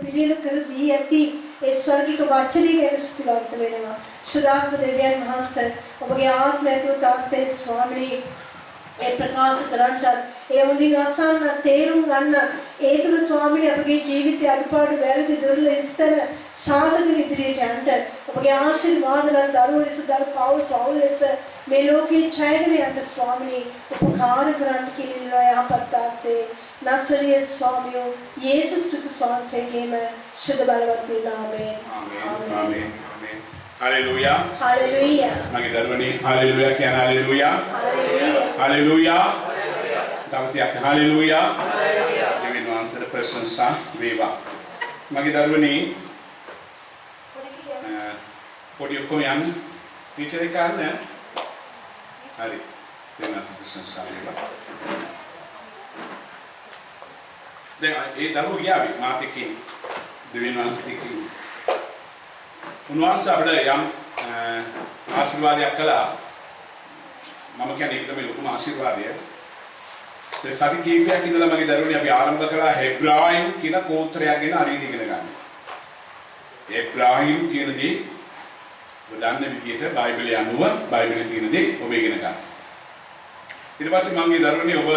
පිළියෙල කර දී ඇති ඒ ස්වර්ගික වචනේ ගැන ස්තුතිවන්ත වෙනවා. ශුද්ධාත්ම දෙවියන් වහන්සේ ඔබගේ ආත්මයට තාත්තේ ස්වාමීනි ඒ ප්‍රකාශ කරන්නත් ඒ හොඳින් අසන්න තේරුම් ගන්න ඒ තුළ ස්වාමීනි අපගේ ජීවිතයේ අඩුපාඩු වැරදි දුර්වල ස්ථන සාධක ඉදිරියට යන්න ඔබගේ ආශිර්වාදයන් දරුවෝ ලෙස දරු පවුල් ලෙස මේ ලෝකේ ඡයගෙන යන්න ස්වාමීනි උපකාර කරන්න කියලා යහපත් තාත්තේ නසරිය ස්වාමියෝ යේසුස් ක්‍රිස්තුස් වහන්සේගේම ශුද්ධ බලවත් නාමයෙන් ආමේන්. Hallelujah. Hallelujah. Magi darwani hallelujah kiyan hallelujah. Hallelujah. Hallelujah. Hallelujah. Tawasiyak hallelujah. Hallelujah. Devin answer the prasansa veva. Magi darwani podi okkom yanna teacher එක අන්න හරි දෙන්න ප්‍රශංසා වේවා. දැන් ඒ දරුවෝ ගියාවි මාත් එක්ක දෙවියන් වහන්සේත් එක්ක උන්වහන්සේ අපිට යම් ආශිර්වාදයක් කළා. මම කියන්නේ ඒක තමයි ලොකුම ආශිර්වාදය. ඒ සති කීපයක් ඉඳලා මගේ දරුවනේ අපි ආරම්භ කළා හෙබ්‍රායිම් කියන කෝත්‍රයක් ගැන හරියට ඉගෙන ගන්න. හෙබ්‍රායිම් කියන දේ ඔබ දන්න විදිහට බයිබලයේ අනුව බයිබලයේ තියෙන දේ ඔබ ඉගෙන ගන්න. ඊට පස්සේ මගේ දරුවනේ ඔබ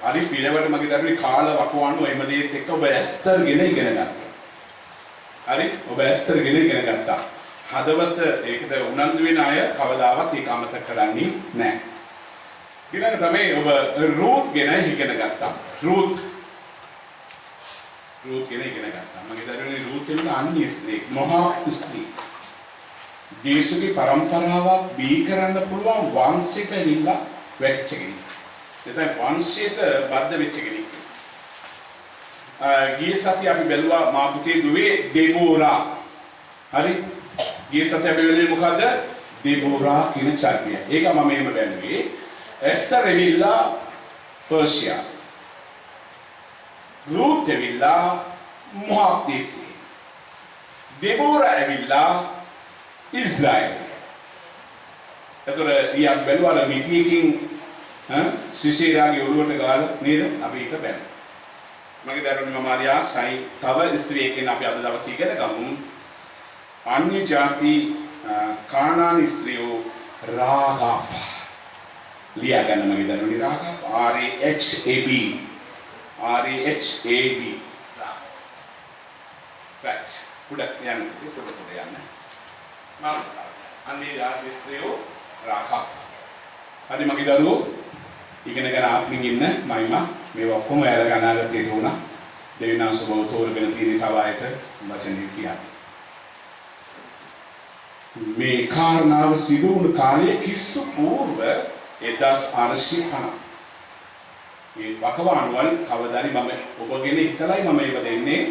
හරි පිළිවෙලට මගේ දරුවනේ කාල වකවානුව එහෙම දෙයක් එක්ක ඔබ ඇස්තරගෙන ඉගෙන ගන්න. හරි ඔබ ඇස්තරගෙන ඉගෙන ගත්තා. හදවත ඒකද උනන්දු වෙන අය කවදාවත් ඒක අමතක කරන්නේ නැහැ. ඊළඟ තමයි ඔබ රූත් ගැන ඉගෙන ගත්තා. රූත් ගැන ඉගෙන ගත්තා. මගේ දරුවනේ රූත් කියන්නේ අන්‍ය ස්ත්‍රී, මහා ස්ත්‍රී. ජේසුගේ පරම්පරාවක් බී කරන්න පුළුවන් වංශයක ඉඳලා වැටිච්ච කෙනෙක්. එතන වංශයට බද්ධ වෙච්ච කෙනෙක්. ගිය සතිය අපි බැලුවා මා පුතේ දුවේ දෙබෝරා. හරි? ගිය සතිය අපි බැලුවේ මොකද්ද? දෙබෝරා කියන චරිතය. ඒක මම එහෙම බැලුවේ. එස්තර් එවිල්ලා පර්ෂියා. රූත් එවිල්ලා මොආබ් දේශේ. දෙබෝරා එවිල්ලා ඉස්රායල්. එතකොට ඊයක් බැලුවා මිටියකින් සිසිරාගේ ඔළුවට ගාලා නේද? අපි ඒක බැලුවා. මගේ දරුවනේ මම ආර්යා සයි තව ස්ත්‍රියකින් අපි අද දවසේ ඉගෙන ගමු. අන්‍ය ජාති කානානි ස්ත්‍රියෝ රාගාෆ්. ලියා ගන්න මගේ දරුවනේ රාගාෆ් RAHAB. right. උඩ යන්න මම අන්නේ ජාති ස්ත්‍රියෝ රාගාෆ්. හරි මගේ දරුවෝ ඉගෙන ගන්න ආත්මින් ඉන්න මයිමා මේවා ඔක්කොම ඇල ගණනාගත්තේ දුණා. දෙවියන් සුබව තෝරගෙන තියෙන තව අයට වචනේ කියන්නේ. මේ කාරණාව සිදු වුණු කාලයේ ක්‍රිස්තු පූර්ව 1850. මේ වකවානුවල් කවදාරි මම ඔබගෙන හිතලයි මම ඒව දෙන්නේ.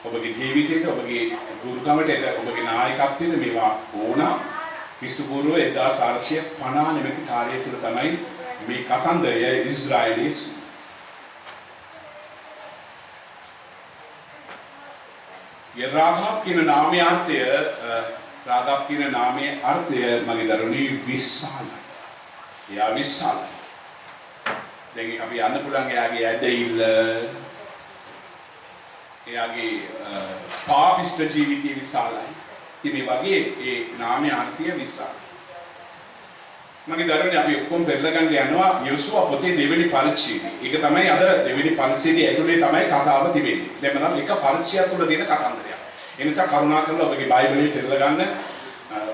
ඔබගේ ජීවිතයට, ඔබගේ ගුරුකමට, ඔබගේ නායකත්වයට මේවා ඕන. ක්‍රිස්තු පූර්ව 1850 නෙමෙයි කාලය තුල තමයි මේ කතන්දරය ඉස්රායලීස් රාගාබ් කියන නාමයේ අර්ථය මගේ දරුවනේ විශාලයි. එයා විශාලයි. දැන් අපි යන්න පුළුවන් එයාගේ ඇදහිල්ල, එයාගේ පාපිෂ්ඨ ජීවිතය විශාලයි. ඉතින් මේ වගේ ඒ නාමයේ අර්ථය විශාලයි. මගේ දරුවනේ අපි ඔක්කොම පෙරලා ගන්න යනවා යොසුවා පොතේ දෙවෙනි පරිච්ඡේදය. ඒක තමයි අද දෙවෙනි පරිච්ඡේදය ඇතුලේ තමයි කතාව තිබෙන්නේ. දැන් මම එක පරිච්ඡේදය තුළ දෙන කතන්දරයක්. ඒ නිසා කරුණාකරලා ඔබගේ බයිබලයේ පෙරලා ගන්න.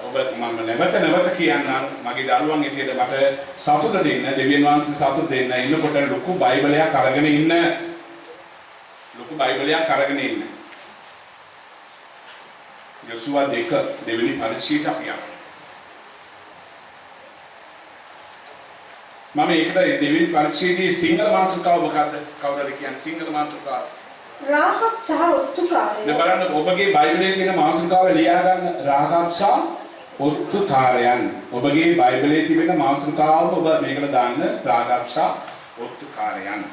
ඔබ මම නැවත කියන්නම් මගේ දරුවන් හිටියට මට සතුට දෙන්න, දෙවියන් වහන්සේ සතුට දෙන්න ඉන්නකොට ලොකු බයිබලයක් අරගෙන ඉන්න. යොසුවා 2 දෙවෙනි පරිච්ඡේදය අපි යනවා. මම ඒකට දෙවෙනි පරිච්ඡේදයේ සිංහල මාතෘකාව මොකද්ද? කවුරුද කියන්නේ සිංහල මාතෘකාව? රාගාබ් සහ ඔත්තුකාරයෝ. දැන් බලන්න ඔබගේ බයිබලයේ තියෙන මාතෘකාව ලියා ගන්න රාගාබ් සහ ඔත්තුකාරයන්. ඔබගේ බයිබලයේ තිබෙන මාතෘකාව ඔබ මේකට දාන්න රාගාබ් සහ ඔත්තුකාරයන්.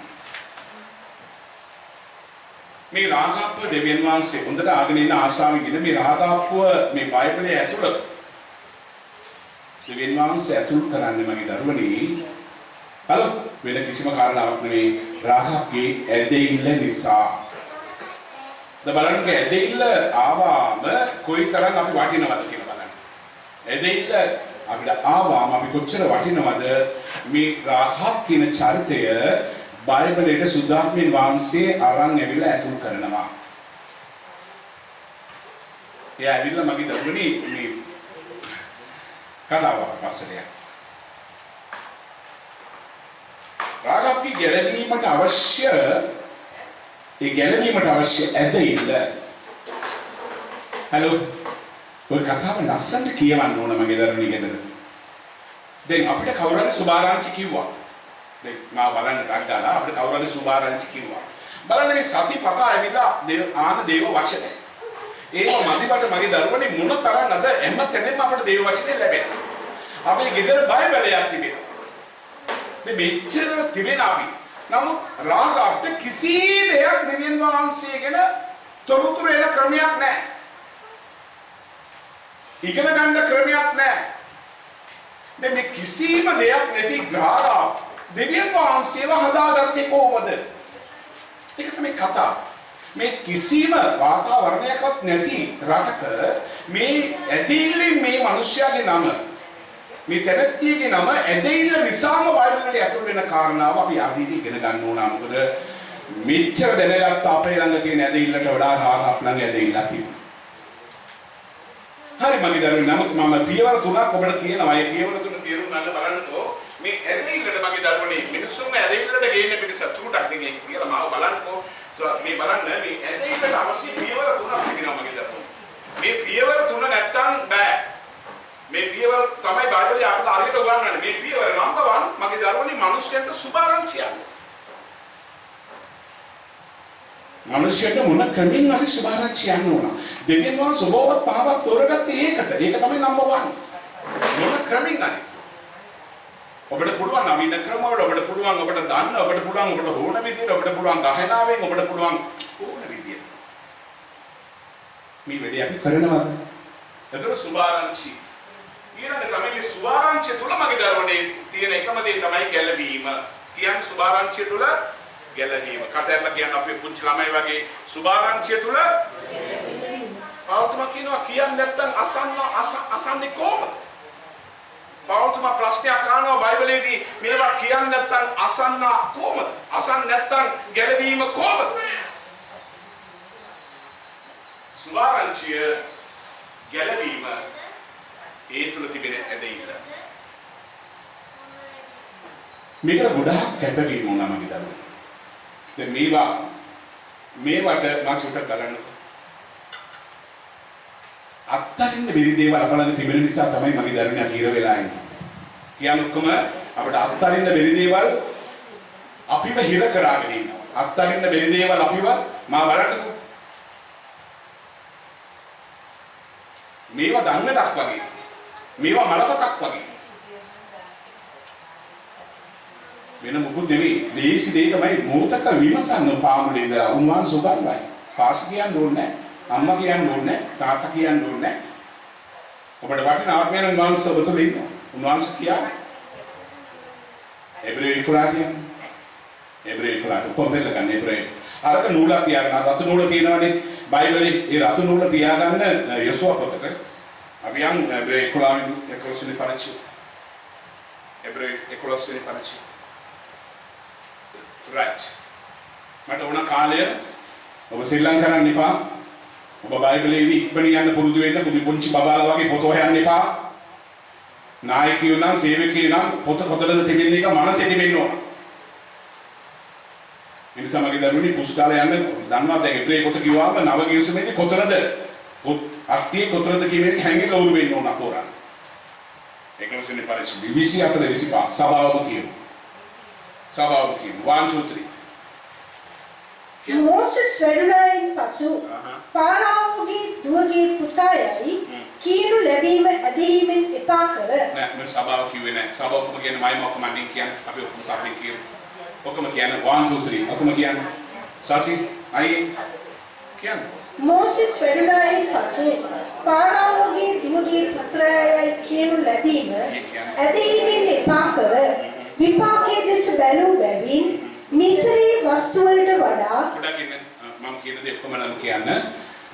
මේ රාගාබ්ව දෙවියන් වහන්සේ හොඳට ආගෙන ඉන්න ආශාවෙන් මේ රාගාබ්ව මේ බයිබලයේ ඇතුළත දෙවියන් වහන්සේ ඇතුළත් කරන්නේ මගේ දරුවනේ හලෝ වෙන කිසිම කාරණාවක් නෙවෙයි රාගාබ්ගේ ඇදහිල්ල නිසා. බලන්න ඇදෙන්න ආවාම කොයිතරම් අපි වටිනවද කියලා බලන්න. ඇදෙන්න අපිට ආවාම අපි කොච්චර වටිනවද මේ රාහාබ් කියන චරිතය බයිබලයේ සුද්ධාත්මයන් වහන්සේ අරන් ඇවිල්ලා ඇතුල් කරනවා. එයා ඇවිල්ලා මගේ දරුවනි මේ කතාව පස්සට යන්න. රාහාබ්ගේ ගැලවීමට අවශ්‍ය ඇදෙන්න. හලෝ ඔය කතාව ලස්සනට කියවන්න ඕන මගේ දරුවනි ගෙදර. දැන් අපිට කවුරුහරි සුභාරංචි කිව්වා. දැන් මා බලන්න ගත්තාලා අපිට කවුරුහරි සුභාරංචි කිව්වා. බලන්න මේ සතිපතා ඇවිල්ලා දේව වචනේ. ඒක මදිවට මගේ දරුවනි මොන තරම් අද හැම තැනෙම අපිට දේව වචනේ ලැබෙනවා. අපේ ගෙදර බයිබලයක් තිබෙනවා. මේ මෙච්චර තිබෙන අපි. නමුත් රාහාබ්ට කිසි දෙයක් දෙවියන් වහන්සේ ගැන තොරතුරු එන ක්‍රමයක් නැහැ. ඉගෙන ගන්න ක්‍රමයක් නැහැ. මේ කිසිම දෙයක් නැති රාහාබ් දෙවියන් වහන්සේව හදාගත්තේ කොහොමද? ඒක තමයි කතාව. මේ කිසිම වාතාවරණයක්වත් නැති රටක මේ ඇදෙන්නේ මේ මිනිස්යාගේ නම මේ තැනැත්තියගේ නම ඇදෙන්න නිසාම බයිබලෙට ඇතුල් වෙන කාරණාව අපි අදීදී ඉගෙන ගන්න ඕන. මොකද මෙච්චර දැනගත්ත අපේ ළඟ තියෙන ඇදෙන්නට වඩා රාහාබ් ළඟ ඇදෙන්නක් තිබුණා. හරි මගේ දරුවෝ නමුත් මම පියවර තුනක් ඔබට කියනවා. මේ පියවර තුන තේරුම් ගන්න බලන්නකෝ. මේ ඇදෙන්නට මගේ දරුවනේ මිනිස්සුන්ව ඇදෙන්නද ගේන්න පිටස චූටක් දෙක ඒක කියලා මාව බලන්නකෝ. මේ බලන්න මේ ඇදෙන්නට අවශ්‍ය පියවර තුනක් තිබෙනවා මගේ දරුවෝ. මේ පියවර තුන නැත්තම් බෑ. මේ පියවර තමයි බයිබලයේ අපිට හරියට උගන්වන්නේ. මේ පියවර නම්බර් 1 මගේ දරුවනි මිනිස්යන්ට සුභාරංචියක්. මිනිස්යන්ට මොන ක්‍රමෙන් හරි සුභාරංචියක් ඕන. දෙවියන් වහන්සේ සබෝවත් පහවක් තෝරගත්තේ ඒකට. ඒක තමයි නම්බර් 1. මොන ක්‍රමෙන් හරි. ඔබට පුළුවන් නවීන ක්‍රම වල ඔබට පුළුවන් ඔබට දන්න ඔබට පුළුවන් ඔබට ඕන විදියට ඔබට පුළුවන් ගහනාවෙන් ඔබට පුළුවන් ඕන විදියට. මේ වැඩේ අපි කරනවාද? ඒතර සුභාරංචි ඊළඟ තමයි මේ සුභාරංචිය තුල මගේ දරුවනේ තියෙන එකම දේ තමයි ගැලවීම. කියන්නේ සුභාරංචිය තුල ගැලවීම. කතරලා කියන්නේ අපේ පුංචි ළමයි වගේ සුභාරංචිය තුල ගැලවීම. පාවුතුමා කියනවා කියන්නේ නැත්තම් අසන්නේ කොහොමද? පාවුතුමා ප්‍රශ්නයක් අහනවා බයිබලයේදී මේවා කියන්නේ නැත්තම් අසන්න කොහොමද? අසන්න නැත්තම් ගැලවීම කොහොමද? සුභාරංචිය ගැලවීම ඒ තුල තිබෙන ඇදෙන්න. මේකට ගොඩාක් කැපවීම වුණා මගේ දරුවෝ. දැන් මේවට මම චුට්ටක් ගලන්නකෝ. අත්තරින්න බැරි දේවල් අපලඟ තිබෙන නිසා තමයි මගේ දරුවනේ අතීර වෙලා ඉන්නේ. කියන ඔක්කොම අපිට අත්තරින්න බැරි දේවල් අපිව හිර කරාගෙන ඉන්නවා. අත්තරින්න බැරි දේවල් අපිව මා බලන්නකෝ. මේවා දන්නලක් වගේ. මේවා මලකටක් වගේ. වෙන මොකුත් නෙවෙයි. දේශි දෙය තමයි මොහොතක විමසන්න පාමුලේ ඉඳලා උන්වහන්සේ උගන්වයි. පාස් කියන්න ඕනේ නැහැ. අම්මා කියන්න ඕනේ නැහැ. තාත්තා කියන්න ඕනේ නැහැ. ඔබට වටින ආත්මයන් වහන්සේ ඔබ තුළ ඉන්නවා. උන්වහන්සේ කියන්නේ. එබ්‍රේ 11 කියන්නේ. එබ්‍රේ 11 කොම්පෙල්ල ගන්න එබ්‍රේ. අරක නූලක් තියාගන්න. රතු නූල තියෙනවානේ. බයිබලයේ ඒ රතු නූල තියාගන්න යොසුව පොතක. අපි යන් එබ්‍රේ 11 වෙනි පරිච්ඡේදය. එබ්‍රේ 11 වෙනි පරිච්ඡේදය. right. මට ඕන කාලය ඔබ ශ්‍රී ලංකාවෙන් ඉපා ඔබ බයිබලයේදී ඉක්මනින් යන්න පුරුදු වෙන්න පුංචි බබාලා වගේ පොත හොයන්න එපා. නායකයෝ නම් සේවකයෝ නම් පොත කොතනද තිබෙන්නේ එක මනසේ තිබෙන්න ඕන. එනිසා මගේ දරුවනි පුස්තකාලේ යන්න දන්නවා දැන් එබ්‍රේ පොත කිව්වාම නව ගිවිසුමේදී කොතනද පොත් අර්ථය කොතනද කියන එක හැංගිලා උරු වෙන්න ඕන අතෝරන්න. ඒකම සෙන්නේ පරිච්ඡේදය 24 25 සභාවම කියමු. සභාවම කියමු 1 2 3 මෝසෙස් වැඩුණායින් පසු පාරාවෝගේ දුවගේ පුතායයි කීරු ලැබීම ඇදහිීමෙන් එපා කර නෑ මම සභාව කිව්වේ නෑ සභාවකම කියන්නේ මයිම ඔක්කොම අඳින් කියන්නේ අපි ඔක්කොම සාපේක්ෂ කියමු ඔක්කොම කියන්නේ 1 2 3 ඔක්කොම කියන්නේ සාසි අයි කියන්නේ මෝසෙස් වැඩුණායින් පසු පාරාවෝගේ දුවගේ පුතායයි කීරු ලැබීම ඇදහිීමෙන් එපා කර විපාකයේ දෙස බැලූ බැවින් මිසරී වස්තු වලට වඩා ගොඩක් ඉන්න මම මම කියන දේ ඔක්කොම නම් කියන්න.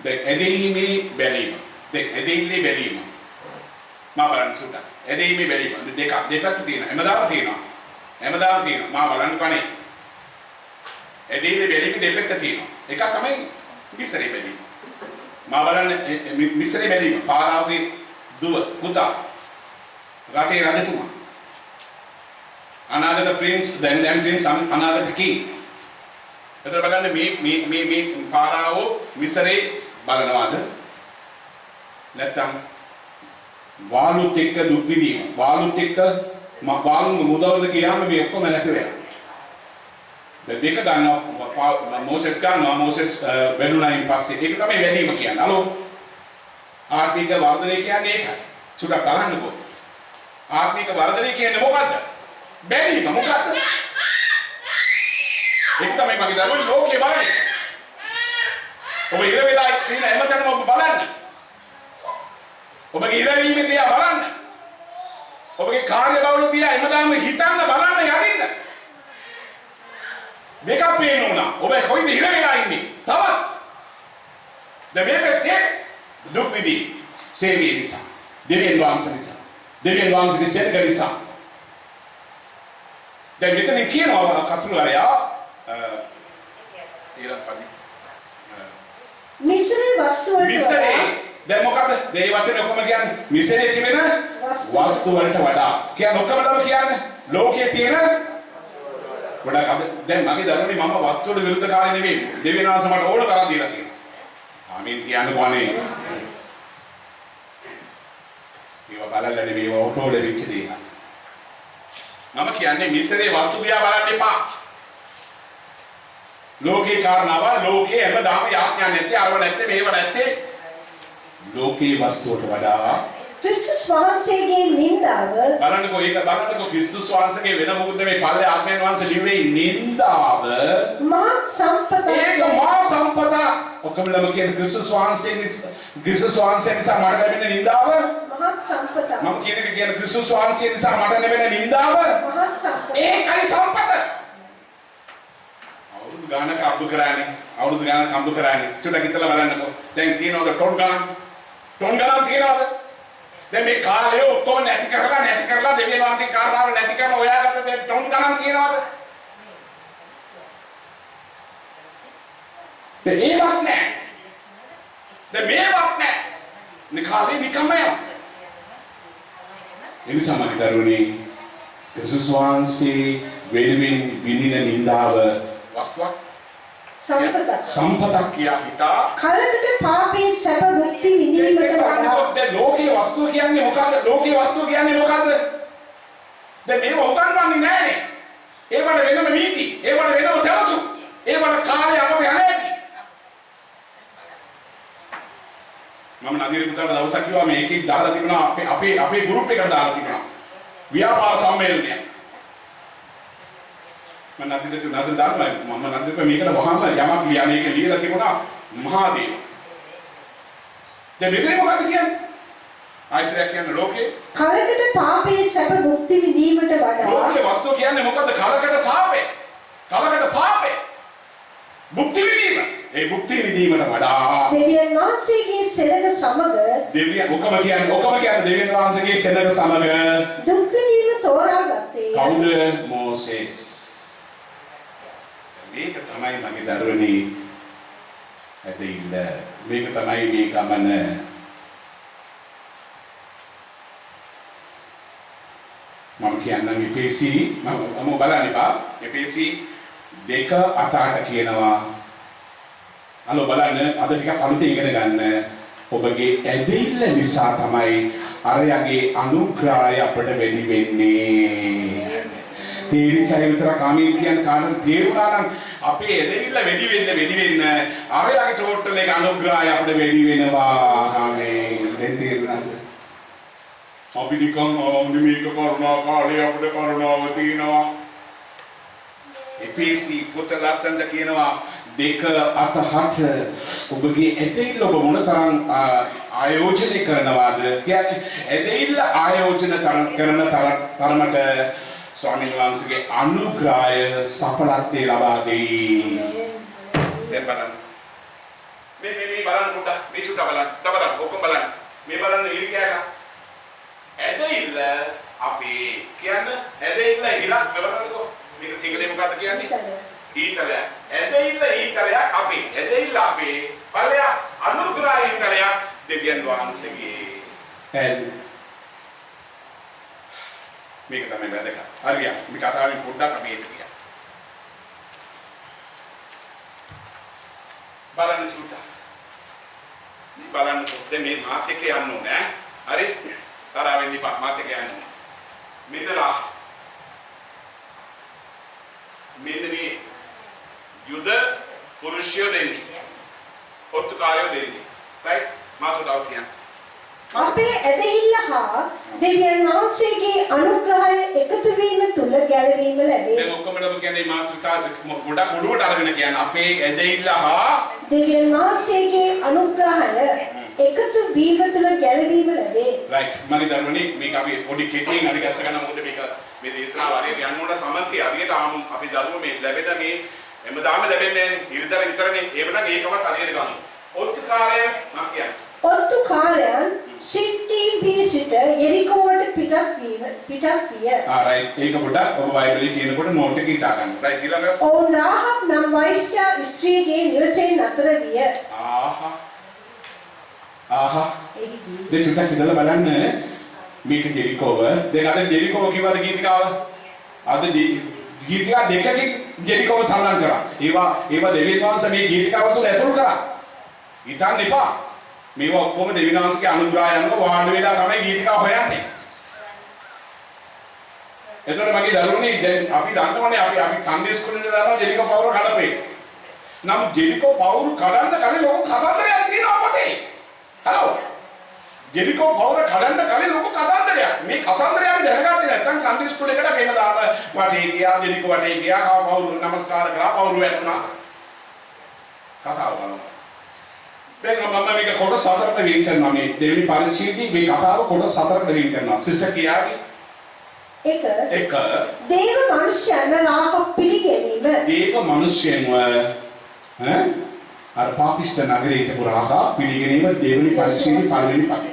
දැන් ඇදීමේ බැලීම. දැන් ඇදෙන්නේ බැලීම. මා බලන්න සුට්ටක්. ඇදීමේ බැලීම. දෙකක් තියෙනවා. හැමදාම තියෙනවා. මා බලන්න කණේ. ඇදීමේ බැලීම දෙපැත්ත තියෙනවා. එකක් තමයි මිසරේ බැලීම. මා බලන්න මිසරේ බැලීම. පාරාවගේ දුව පුතා රටේ රජතුමා අනාගත ප්‍රින්ස් දැන් ප්‍රින්ස් අනාගත කිං. එතන බලන්න මේ පාරාවෝ මිසරේ බලනවාද නැත්තම් වාලුත් එක්ක දුක් විඳීම වාලුත් එක්ක වාලුන් මුදවල ගියාම මේ ඔක්කොම නැති වෙනවා. දැන් දෙක ගන්නවා මොසෙස් වෙනුණායින් පස්සේ ඒක තමයි වැඩිම කියන්නේ. හලෝ ආත්මික වර්ධනය කියන්නේ ඒකයි. සුඩක් බලන්නකෝ. ආත්මික වර්ධනය කියන්නේ මොකද්ද? බැලීම මොකද්ද? ඒක තමයි මගේ දරුවෝ ලෝකේ බලන්නේ. ඔබ ඉර වෙලා ඉන්න හැමතැනම ඔබ බලන්න. ඔබගේ ඉරවීමේ දිහා බලන්න. ඔබගේ කාර්යබහුල දිහා හැමදාම හිතන්න බලන්න යදින්න. දෙකක් පේන්න උනා. ඔබ කොයිද ඉර වෙලා ඉන්නේ? තවත්. දැන් මේ පැත්තේ දුක් විඳි සේවය නිසා. දෙවියන් වහන්සේ නිසා. දෙවියන් වහන්සේගේ සේවය නිසා. දැන් මෙතන කියනවා කතුරුවරයා ඊළඟ මිසරේ වස්තු වලට මිසරේ දැන් මොකද මේ වචනේ ඔක්කොම කියන්නේ මිසරේ තිබෙන වස්තු වලට වඩා කියන්නේ ඔක්කොමලම කියන්නේ ලෝකයේ තියෙන වඩා දැන් මගේ දරුවනේ මම වස්තු වල විරුද්ධකාරී නෙවෙයි දෙවියන් වහන්සේ මට ඕන කරන් දීලා තියෙනවා ආමීන් කියන්නේ කොහොනේ මේවා බලන්න නෙවෙයි ඔටෝල වෙච්ච දේක මම කියන්නේ මිසරේ වස්තු දිහා බලන්න එපා ලෝකේ කාරණාව ලෝකේ හැමදාම යාඥා නැත්තේ අරව නැත්තේ මේව නැත්තේ ලෝකේ වස්තුවට වඩා ක්‍රිස්තුස් වහන්සේගේ නින්දාව බලන්නකෝ ඒක බලන්නකෝ ක්‍රිස්තුස් වහන්සේගේ වෙන මොකුත් නෙමෙයි පල්ලේ ආත්මයන් වහන්සේ ලිව්වේ නින්දාව මහත් සම්පත ඒක මහා සම්පත ඔක්කොමලම කියන ක්‍රිස්තුස් වහන්සේ නිසා මට ලැබෙන නින්දාව මහත් සම්පත මම කියන එක කියන ක්‍රිස්තුස් වහන්සේ නිසා මට ලැබෙන නින්දාව මහත් සම්පත ඒකයි සම්පත අවුරුදු ගානක් අම්බු කරානේ චුට්ටක් හිතලා බලන්නකෝ දැන් තියනවද ටොන් ගණන් තියනවද දැන් මේ කාලේ ඔක්කොම නැති කරලා දෙවියන් වහන්සේ කාර්යාව නැති කරලා හොයාගත්ත දැන් ටොන් ගණන් තියනවද දැන් ඒවත් නැහැ දැන් මේවත් නැහැ නිකාලේ නිකම්ම යනවා එනිසා මගේ දරුවනේ ක්‍රිස්තුස් වහන්සේ වෙනුවෙන් විඳින නින්දාව වස්තුවක් සම්පතක් කියා හිතා කලකට පාපේ සැප මුක්ති විඳීමට වඩා දැන් ලෝකේ වස්තුව කියන්නේ මොකද්ද? දැන් මේව උගන්වන්නේ නැහැනේ. ඒවට වෙනම නීති, ඒවට වෙනම සැලසුම්, ඒවට කාලය අපත යන්නේ. මම නදීර පුතාට දවසක් කිව්වා මේකේ දාලා තිබුණා අපේ ගෲප් එකට දාලා තිබුණා. ව්‍යාපාර සම්මේලනය. මම නදීර දානවා මම නදීර මේකට වහම යමක් ලියා මේක ලියලා තිබුණා මහාදේව. දැන් මෙතන මොකක්ද කියන්නේ? ආයිස්තරයක් කියන්නේ ලෝකේ කලකට පාපේ සැප මුක්ති විඳීමට වඩා ලෝකේ වස්තුව කියන්නේ මොකද්ද? කලකට සාපේ. කලකට පාපේ. මුක්ති විඳීම. ඒ මුක්ති විඳීමට වඩා දෙවියන් වහන්සේගේ සෙනඟ සමග ඔකම කියන්නේ දෙවියන් වහන්සේගේ සෙනඟ සමග දුක් විඳීම තෝරාගත්තේ. කවුද? මොසෙස්. මේක තමයි මගේ දරුවනේ ඇදෙන්න. මේක තමයි මේ ගමන. මම කියන්නම් EPC මම බලන්න එපා. EPC 2:8 කියනවා. අලෝ බලන්න අද ටිකක් අලුතෙන් ඉගෙන ගන්න. ඔබගේ ඇදෙන්න නිසා තමයි අරයාගේ අනුග්‍රහය අපට වැඩි වෙන්නේ. තීරිචයි විතර කාමී කියන කාරණා තේරුණා නම් අපේ ඇදෙන්න වැඩි වෙන්න අරයාගේ ටෝටල් එක අනුග්‍රහය අපට වැඩි වෙනවා. ආමේන්. දැන් තේරුණාද? අපි නිකන් මේක කරුණා කාලේ අපිට කරුණාව තියෙනවා. EPC පොත ලස්සනට කියනවා 2:8 ඔබගේ ඇදෙන්න ඔබ මොනතරම් ආයෝජනය කරනවාද කියන්නේ ඇදෙන්න ආයෝජන කරන තරමට ස්වාමීන් වහන්සේගේ අනුග්‍රහය සඵලත්වයේ ලබා දෙයි. දැන් බලන්න මේ බලන්න පොඩ්ඩක් මේ චුට්ටක් බලන්න ඔක්කොම බලන්න මේ බලන්න ඉරිකෑට ඇදහිල්ල අපි කියන්නේ ඇදහිල්ල ඉලක්ක බලන්නකෝ මේක සිංහලෙන් මොකක්ද කියන්නේ ඊතලය ඇදහිල්ල ඊතලයක් අපි ඇදහිල්ල අපි ඵලය අනුග්‍රහ ඊතලයක් දෙවියන් වහන්සේගේ ඇද මේක තමයි වැදගත් හරියට මේ කතාවෙන් පොඩ්ඩක් අපි ඒක කියන්න බලන්න චුට්ටක් මේ බලන්න පොඩ්ඩක් මේ මාත් එක්ක යන්න ඕනේ හරි තරවෙන් ඉපා මාත් එක්ක යන්න ඕනේ මෙන්න මේ යුද පුරුෂයෝ දෙන්නේ ඔත්තුකාරයෝ දෙන්නේ right මාතුඩාව කියන්නේ අපේ ඇදහිල්ල හා දෙවියන් වහන්සේගේ අනුග්‍රහය එකතු වීම තුල ගැලවීම ලැබේ. දැන් ඔක්කොමඩම කියන්නේ මාතෘකා ගොඩක් ඔළුවට අරගෙන කියන්නේ අපේ ඇදහිල්ල හා දෙවියන් වහන්සේගේ අනුග්‍රහය එකතු වීම තුල ගැලවීම ලැබේ. right මගේ දරුවනේ මේක අපි පොඩි කෙටියෙන් හරි ගැස්ස ගන්න මොකද මේක මේ දේශනාව හරියට යන්න ඕන සමන්තිය හරියට ආමු අපි දරුවෝ මේ ලැබෙන මේ හැමදාම ලැබෙන්නේ නැහැ ඉරිදර විතරනේ ඒවනම් ඒකවත් හරියට ගන්න. ඔත්තුකාරය මම කියන්නේ ඔත්තුකාරයන් සිට්ටීන් පිසිට යෙරිකෝවට පිටත් විය. right ඒක පොඩ්ඩක් ඔබ බයිබලයේ කියනකොට නෝට් එක හිතා ගන්න. right ඊළඟ ඔවුන් රාහබ් නම් වෛශ්‍ය ස්ත්‍රියගේ නිවසේ නතර විය. දැන් චුට්ටක් ඉඳලා බලන්න මේක ජෙරිකෝව. දැන් අද ජෙරිකෝව කිව්වද ගීතිකාව? අද ගීතිකා දෙකකින් ජෙරිකෝව සම්ලං කරා. ඒවා දෙවියන් වහන්සේ මේ ගීතිකාව තුළ ඇතුළු කරා. හිතන්න එපා. මේවා ඔක්කොම දෙවියන් වහන්සේගේ අනුග්‍රහය අනුව වාඩි වෙලා තමයි ගීතිකාව හොයන්නේ. එතකොට මගේ දරුවනේ දැන් අපි දන්නවනේ අපි සන්ඩේ ස්කූල් ඉඳලා දානවා ජෙරිකෝ පවුර කඩපේ. නම් ජෙරිකෝ පවුර කඩන්න කලින් ලොකු කතාන්දරයක් තියෙනවා අපතේ. හලෝ. ජෙරිකෝ පවුර කඩන්න කලින් ලොකු කතාන්දරයක්. මේ කතාන්දරය අපි දැනගත්තේ නැත්නම් සන්ඩේ ස්කූල් එකට අපි එම දාම වටේ ගියා ජෙරිකෝ වටේ ගියා පවුර නමස්කාර කරා පවුර වැටුණා. කතාව බලන්න. දැන් මම මේක කොටස් හතරකට වෙන් කරනවා මේ දෙවෙනි පරිච්ඡේදයේ මේ කතාව කොටස් හතරකට වෙන් කරනවා සිස්ටර් කියාවි එක දේව මනුෂ්‍යයන් රාහබ් පිළිගැනීම දේව මනුෂ්‍යයන්ව අර පාපිෂ්ඨ නගරයට පුරාහා පිළිගැනීම දෙවෙනි පරිච්ඡේදයේ පළවෙනි පදය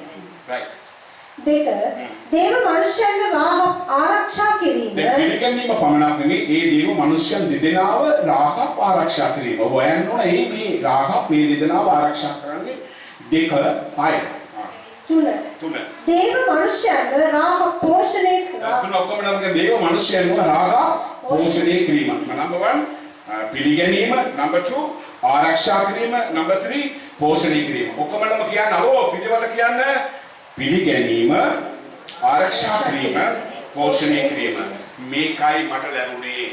right දෙක දේව මනුෂ්‍යයන් රාහබ් ආරක්ෂා කිරීම දැන් පිළිගැනීම පමණක් නෙමෙයි ඒ දේව මනුෂ්‍යයන් දෙදෙනාව රාහබ් ආරක්ෂා කිරීම හොයන්න ඕන මේ රාහබ් මේ දෙදෙනාව ආරක්ෂා කරන්නේ දෙක අය තුන දේව මනුෂ්‍යයන් රාහබ් පෝෂණය කරා තුන ඔක්කොම නම් දේව මනුෂ්‍යයන්ව රාහබ් පෝෂණය කිරීම number 1 පිළිගැනීම number 2 ආරක්ෂා කිරීම number 3 පෝෂණය කිරීම ඔක්කොම නම් කියන්නේ අරෝ පිළිවෙල කියන්නේ පිළිගැනීම ආරක්ෂා කිරීම පෝෂණය කිරීම මේකයි මට ලැබුණේ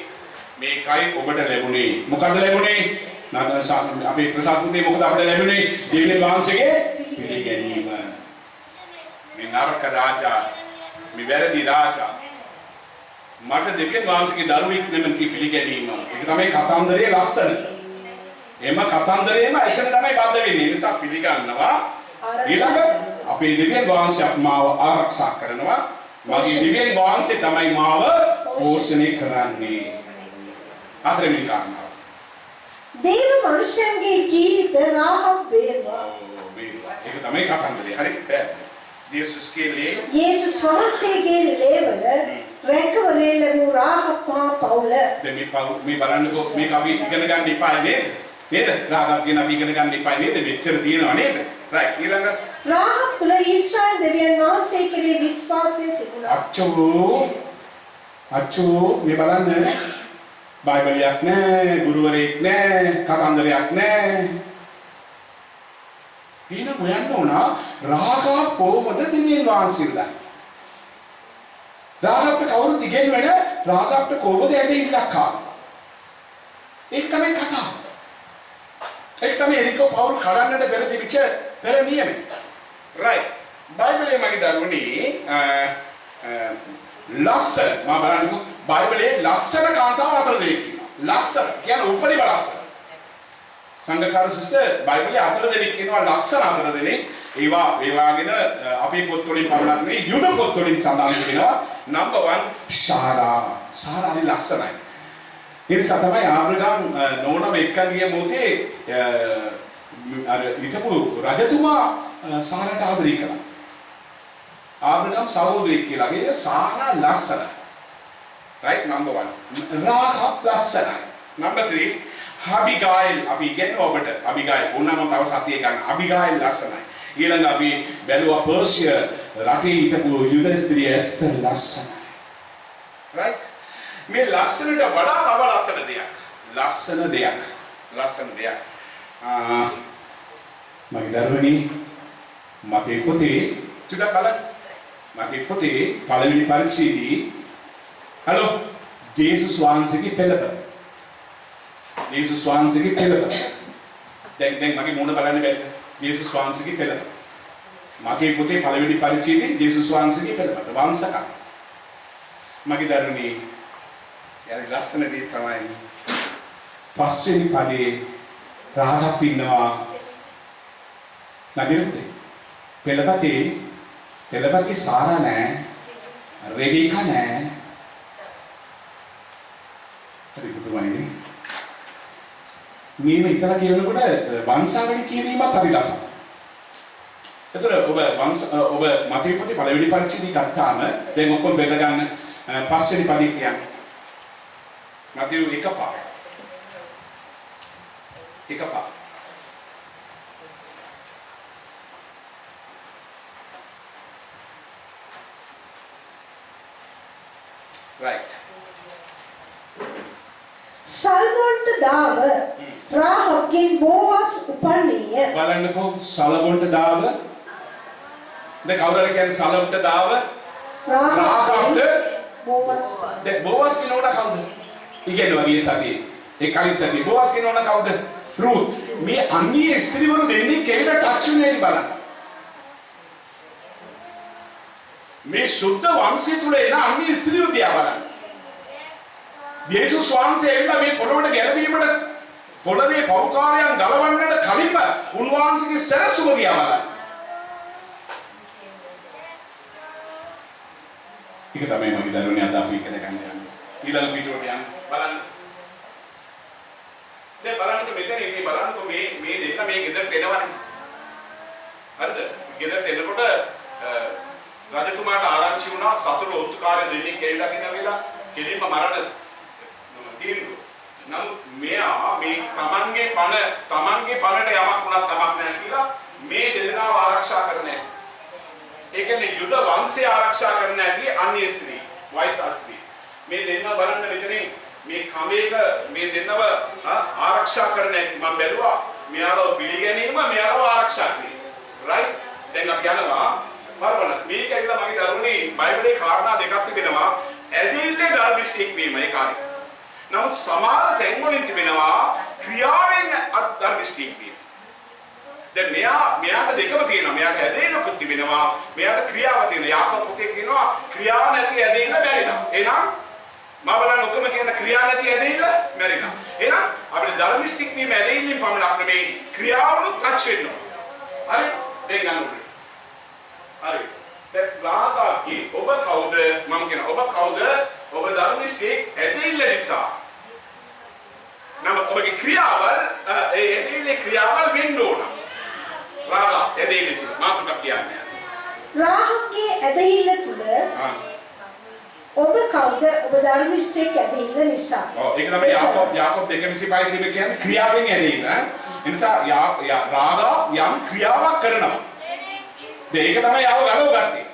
මේකයි ඔබට ලැබුණේ මොකද ලැබුණේ අපේ ප්‍රසාද පුතේ මොකද අපිට ලැබුණේ දෙවියන් වහන්සේගේ පිළිගැනීම මේ නරක රාජා මේ වැරදි රාජා මට දෙවියන් වහන්සේගේ දරුවෙක් නෙමෙයි පිළිගැනීම ඒක තමයි කතන්දරයේ ලස්සන එම කතන්දරේම එතන තමයි බද්ධ වෙන්නේ ඒ නිසා පිළිගන්නවා ඊළඟ අපේ දෙවියන් වහන්සේ මාව ආරක්ෂා කරනවා මගේ දෙවියන් වහන්සේ තමයි මාව පෝෂණය කරන්නේ හතරවෙනි කාරණාව දේව මනුෂ්‍යයන්ගේ ජීවිත රාහබ් වේවා ඒක තමයි කතන්දරේ හරි යේසුස් වහන්සේගේ ලේවල රැකවරේ ලැබූ රාහබ් මහා පවුල දැන් මේ බලන්නකෝ මේක අපි ඉගෙන ගන්න එපා නේද රාහබ් කියන අපි ඉගෙන ගන්න එපා නේද මෙච්චර තියෙනවා නේද right ඊළඟ රාහබ් තුල ඊශ්‍රායල් දෙවියන් වහන්සේ කෙරෙහි විශ්වාසය තිබුණා අච්චෝ මේ බලන්න බයිබලයක් නැහැ ගුරුවරයෙක් නැහැ කතන්දරයක් නැහැ ඊන හොයන්න ඕන රාහබ් කොහොමද දෙවියන් වහන්සේලා රාහබ්ට කවුරුත් ඉගෙනුවේ නැහැ රාහබ්ට කොහොමද ඇදහිල්ලක් ආවේ ඒක තමයි කතාව ඒක තමයි එරිකෝ පවුල් කඩන්නට පෙර තිබිච්ච පෙර නියමය right බයිබලයේ මගේ දරුවනේ ලස්සන මම බලන්නකෝ බයිබලයේ ලස්සන කාන්තාව අතර දෙකක් ඉන්නවා ලස්සන කියන්නේ උපරිම ලස්සන සංඝකාර සිස්ටර් බයිබලයේ අතර දෙනෙක් ඉන්නවා ලස්සන අතර දෙනෙක් ඒවා ඒවාගෙන අපේ පොත් වලින් පමණක් නෙවෙයි යුද පොත් වලින් සඳහන් වෙනවා number 1 සාරානේ ලස්සනයි ඒ නිසා තමයි ආබ්‍රහම් නෝනම එක්කන් ගිය මොහොතේ අර හිටපු රජතුමා සාරාට ආදරය කළා. ආබ්‍රහම් සහෝදරයෙක් කියලාගේ සාරා ලස්සනයි. right number 1. රාහබ් ලස්සනයි. number 3 අබිගායිල් අපි කියන්නේ ඔබට අබිගායිල් ඕනම තව සතිය ගන්න අබිගායිල් ලස්සනයි. ඊළඟ අපි බැලුවා පර්ෂිය රටේ හිටපු යුද ස්ත්‍රිය එස්තර් ලස්සනයි. right මේ ලස්සනට වඩා තව ලස්සන දෙයක්. ලස්සන දෙයක්. මගේ දරුවනි මගේ පොතේ චුට්ටක් බලන්න. මගේ පොතේ පළවෙනි පරීක්ෂේදී හලෝ ජේසුස් වහන්සේගේ පෙළපත. ජේසුස් වහන්සේගේ පෙළපත. දැන් මගේ මූණ බලන්න බැරිද? ජේසුස් වහන්සේගේ පෙළපත. මගේ පොතේ පළවෙනි පරීක්ෂේදී ජේසුස් වහන්සේගේ පෙළපත වංශකම්. මගේ දරුවනි යාර ලස්සන දේ තමයි පස්වෙනි පදේ රාහබ් ඉන්නවා. නගිරුද? පෙළපතේ සාරා නෑ, රෙබේකා නෑ. හරි පුදුමයි. මේ විතර කියනකොට වංශාවලි කියවීමත් හරි රසයි. ඒතර ඔබ මතේ පොතේ පළවෙනි පරීක්ෂණي ගත්තාම දැන් ඔක්කොම බෙද ගන්න පස්වෙනි පදේ කියන්නේ. මතේ එකපාර. right සල්මොන්ට දාව රාහබ්ගෙන් බෝවස් උපන්නේය. බලන්නකෝ සලමොන්ට දාව දැන් කවුරුද කියන්නේ සලමොන්ට දාව රාහබ්ට බෝවස්. දැන් බෝවස් කියනෝට කවුද? ඉගෙන වගේ සතියේ ඒ කලින් සතියේ බෝවස් කියනෝට කවුද? රුත්. මේ අන්‍ය ස්ත්‍රීවරු දෙන්නේ කෙවිල ටච් වෙන්නේ බලන්න. මේ සුද්ධ වංශය තුල එන අන්‍ය ස්ත්‍රීව දිහා බලන්න. යේසුස් වහන්සේ එන්න මේ පොළොවට ගැලවීමට පොළවේ පෞකාරයන් ගලවන්නට කලින්ම උන්වහන්සේගේ සැරසුම දිහා බලන්න. ඒක තමයි මගේ දරුවනේ අද අපි ඉගෙන ගන්න යන්නේ. ඊළඟ පිටුවට යන්න බලන්න. දැන් බලන්නකො මෙතන ඉන්නේ බලන්නකො මේ දෙන්න මේ ගෙදරට එනවනේ. හරිද? ගෙදරට එනකොට රජතුමාට ආරංචි වුණා සතුරු ඔත්තුකාරය දෙන්නෙක් ඇවිල්ලා දින වෙලා කෙලින්ම මරණ තීන්දුව. නමුත් මෙයා මේ තමන්ගේ පණට යමක් වුණත් තමක් නැහැ කියලා මේ දෙදෙනාව ආරක්ෂා කරන්නේ. ඒ කියන්නේ යුද වංශය ආරක්ෂා කරන්න ඇති අන්‍ය ස්ත්‍රී, වයිසා ස්ත්‍රී. මේ දෙන්නව බලන්න මෙතනින් මේ කමේක මේ දෙන්නව ආරක්ෂා කරන්න ඇති. මම බැලුවා මෙයාලව පිළිගැනීම මෙයාලව ආරක්ෂා කිරීම. right? දැන් අපි යනවා බලන්න. මේක ඇවිල්ලා මගේ දරුවනේ බයිබලයේ කාරණා දෙකක් තිබෙනවා. ඇදහිල්ලේ ධර්මිෂ්ඨික වීම ඒ කාර්යය. නමුත් සමහර තැන්වලින් තිබෙනවා ක්‍රියාවෙන් ධර්මිෂ්ඨික වීම. දැන් මෙයාට දෙකම තියෙනවා. මෙයාට ඇදහිල්ලකුත් තිබෙනවා. මෙයාට ක්‍රියාව තියෙනවා. යාකෝබ් පොතේ කියනවා ක්‍රියාව නැති ඇදහිල්ල බැරිනවා. එහෙනම් මම බලන්න ඔක්කොම කියන ක්‍රියාව නැති ඇදහිල්ල බැරිනවා. එහෙනම් අපිට ධර්මිෂ්ඨික වීම ඇදහිල්ලෙන් පමණක් නෙමෙයි ක්‍රියාවලුත් ටච් වෙන්න ඕන. හරි? දැන් ගන්න ඕනේ. හරි. දැන් රාගාගේ ඔබ කවුද? මම කියන ඔබ කවුද? ඔබ ධර්මිෂ්ඨික ඇදහිල්ල නිසා. නම් ඔබගේ ක්‍රියාවල් ඒ ඇදහිල්ලේ ක්‍රියාවල් වෙන්න ඕන. රාගා ඇදහිල්ල තුල මාතෘක කියන්නේ. රාහබ්ගේ ඇදහිල්ල තුල ඔබ කවුද? ඔබ ධර්මිෂ්ඨික ඇදහිල්ල නිසා. ඔව් ඒක තමයි යාකෝබ් 2:25 තිබෙන කියන්නේ ක්‍රියාවෙන් ඇදහිල්ල. ඒ නිසා රාගා යම් ක්‍රියාවක් කරනවා. ඒක තමයි ආව ගලව ගත්තේ.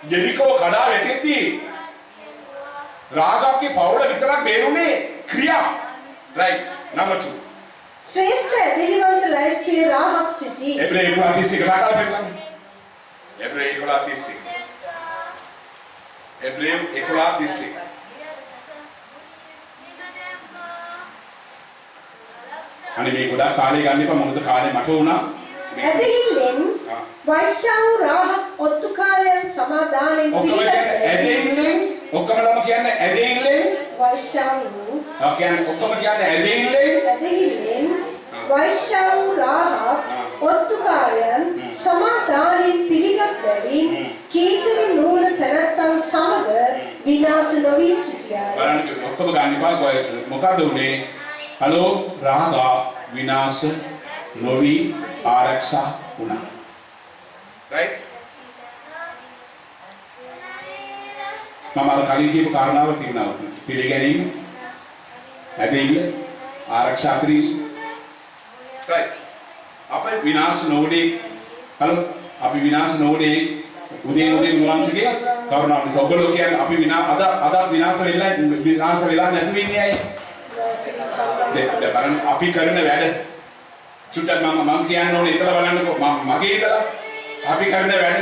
ජෙරිකෝ කඩා වැටෙද්දී රාගාගේ පවුල විතරක් බේරුනේ ක්‍රියා. right number 2. ශ්‍රේෂ්ඨ ඇදහිලිවන්ත ලයිස්තුවේ රාහබ් සිටි. එබ්‍රේ 11:30 කතා කරලා. එබ්‍රේ 11:30. එබ්‍රේ 11:30. අනේ මේ ගොඩක් කාලේ ගන්න එපා මොකද කාලේ මට වුණා. ඇදහිල්ලෙන් වෛශ්‍යාව රාහබ් ඔත්තුකාරයන් සමාදානෙන් ඇදහිල්ලෙන් ඔක්කොමලම කියන්නේ ඇදහිල්ලෙන් වෛශ්‍යාව කියන්නේ ඔක්කොම කියන්නේ ඇදහිල්ලෙන් වෛශ්‍යාව රාහබ් ඔත්තුකාරයන් සමාදානෙන් පිළිගත් බැවින් කීකරු නූල තැනැත්තන් සමග විනාශ නොවී සිටියා. බලන්න ඔක්කොම ගන්න එපා මොකද උනේ? හලෝ රාගා විනාශ නොවි ආරක්ෂා වුණා. right? මම අර කලින් කියපු කාරණාව තිබුණා. පිළිගැනීම, ඇදහිල්ල, ආරක්ෂා කිරීම. right? අපේ විනාශ නොවුනේ අපි විනාශ නොවුනේ උදේ උන්වහන්සේගේ කරුණාව නිසා. ඔබලෝ කියන්නේ අපි අද විනාශ වෙලා නැතු වෙන්නේ ඇයි? දැන් අපි කරන වැඩ චුට්ටක් මම කියන්න ඕනේ ඉතල බලන්නකෝ මගේ ඉතල අපි කරන වැඩ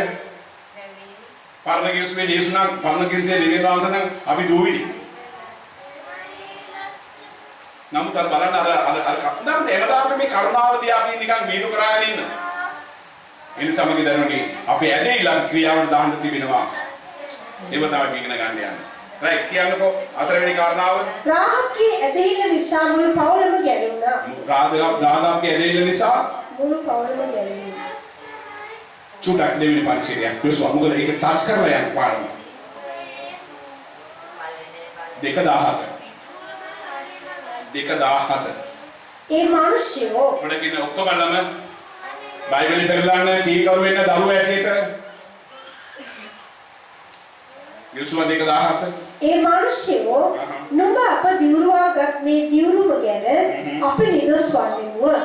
පරණ කිව්ස්මේ ජේසුනා පරණ කිව්ස්මේ දෙවියන් වහන්සේ නම් අපි දූවිලි. නමුත් අර බලන්න අර කන්දම දෙවදාම මේ කරුණාව දිහා අපි නිකන් වීඩු කරගෙන ඉන්න. ඒ නිසා මගේ දරුවනේ අපි ඇදහිලා ක්‍රියාවට දාන්න තිබෙනවා. ඒව තමයි ඉගෙන ගන්න යන්නේ. right කියන්නකෝ හතරවෙනි කාරණාව. රාහබ්ගේ ඇදහිල්ල නිසා මුළු පවුලම ගැලුණා. රාහබ්ගේ ඇදහිල්ල නිසා මුළු පවුලම ගැලුණා. චුටක් දෙවෙනි පරිච්ඡේදයක්. ප්‍රශ්න මොකද ඒක ටච් කරලා යන්න පාඩම. 2:17 ඒ මිනිස්සුෝ මොනකින් ඔක්කොම ළම බයිබලෙ පෙරලන්න කීකරු වෙන්න දරුවෝ ඇටියට යොසුව 2:17 ඒ මිනිස්සුෝ නුඹ අප දියුරුවාගත් මේ දියුරුම ගැන අපි නිදොස් වන්නෙමුව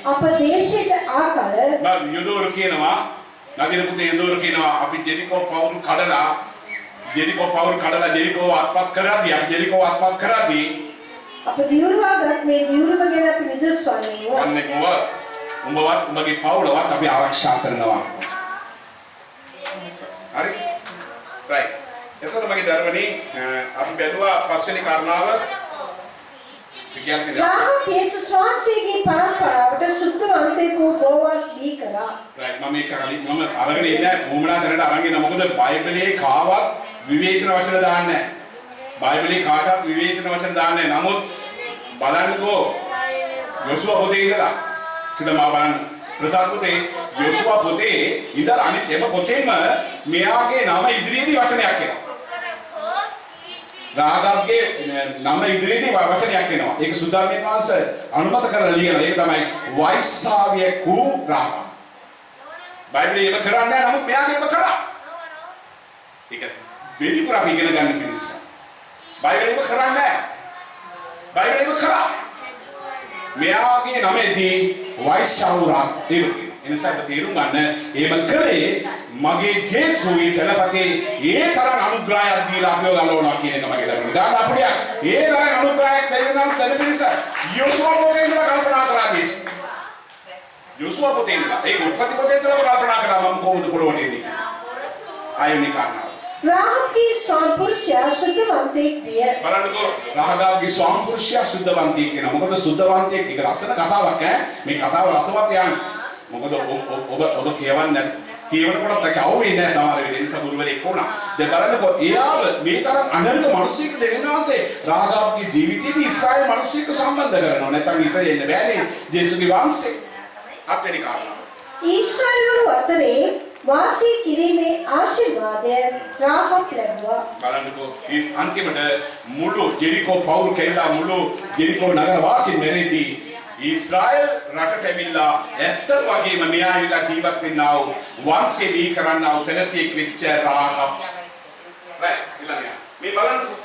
අප දේශයට ආකල මම යොදෝර කියනවා නදින පුතේ යොදෝර කියනවා අපි ජෙරිකෝ පවුරු කඩලා ජෙරිකෝ අත්පත් කරද්දී අප දියුරුවාගත් මේ දියුරුම ගැන අපි නිදොස් වන්නෙමුව අන්නේ කොහොම උඹවත් උඹගේ පවුලවත් අපි ආරක්ෂා කරනවා. හරි? right. එතකොට මගේ දරුවනේ අපි බැලුවා පස්වෙනි කාරණාව කියන්නේ රාහබ් යේසුස් වහන්සේගේ පරම්පරාවට සුද්ධවන්තයෙකු බෝවස් දී කරා. right. මම මේක කලින් මම අරගෙන ඉන්නේ මොමුණා තැනට අරන් ඉන්න මොකද බයිබලයේ කාවත් විවේචන වචන දාන්නේ නැහැ. බයිබලයේ කාටවත් විවේචන වචන දාන්නේ නැහැ. නමුත් බලන්නකෝ යොසුව පොතේ ඉඳලා චුට්ටක් බලන්න ප්‍රසාද් පොතේ යොසුව පොතේ ඉඳලා අනිත් එම පොතේම මෙයාගේ නම ඉදිරියේදී වචනයක් එනවා. රාහබ්ගේ නම ඉදිරියේදී වචනයක් එනවා. ඒක සුද්ධාත්මයන් වහන්සේ අනුමත කරලා ලියනවා. ඒක තමයි වෛස්සාවිය කු රාහබ්. බයිබලයේ එම කරන්නේ නැහැ නමුත් මෙයාගේ එම කරා. ඒක වෙදිපුර අපි ඉගෙන ගන්න පිණිස. බයිබලයේ එම කරන්නේ නැහැ. බයිබලයේ එම කරා. මෙයාගේ නමේදී වෛශ්‍යවුරා දෙවියන්. එනිසා අපි තේරුම් ගන්න එහෙම කරේ මගේ ජේසුයි පෙළපතේ ඒ තරම් අනුග්‍රහයක් දීලා අපිව ගලවනවා කියන එක මගේ දරුවෝ. දාන්න අපිට ඒ තරම් අනුග්‍රහයක් දෙන්නම් දෙන්නපිරිස යොසුව පොතේ ඉඳලා කල්පනා කරා දේශ. යොසුව පොතේ ඉඳලා ඒ උත්පත්ති පොතේ ඉඳලා කල්පනා කරා මම කොහොමද පොළොවේදී. ආයෙත් කරනවා. රාහබ්ගේ ස්වාමිපුරුෂයා සුද්ධවන්තයෙක් විය. බලන්නකෝ රාහබ්ගේ ස්වාමිපුරුෂයා සුද්ධවන්තයෙක් කියන මොකද සුද්ධවන්තයෙක් එක ලස්සන කතාවක් ඈ. මේ කතාව රසවත් යන්නේ. මොකද ඔබ කියවන්නේ කියවනකොට තකව වෙන්නේ නැහැ සමහර වෙලේ නිසා ගුරුවරයෙක් වුණා. දැන් බලන්නකෝ එයාව මේ තරම් අනර්ග මිනිසෙක් දෙවෙනාසේ රාහබ්ගේ ජීවිතයේදී ඊශ්‍රායල් මිනිසෙක් සම්බන්ධ කරනවා. නැත්නම් ඉතින් එන්න බෑනේ ජේසුගේ වංශේ. හත්වෙනි කාරණාව. ඊශ්‍රායල් අතරේ වාසී කිරීමේ ආශිර්වාදය රාහබ් ලැබුවා. බලන්නකෝ ඊස් අන්තිමට මුළු ජෙරිකෝ පවුරු කෙල්ලා මුළු ජෙරිකෝ නගර වාසීන් මෙරේදී ඊශ්‍රායල් රටට ඇවිල්ලා එස්තර් වගේම මෙයා ඇවිල්ලා ජීවත් වෙන්නා වූ වංශේ දී කරන්නා වූ තැනතියෙක් වෙච්ච රාහබ්. right ඊළඟට මේ බලන්නකෝ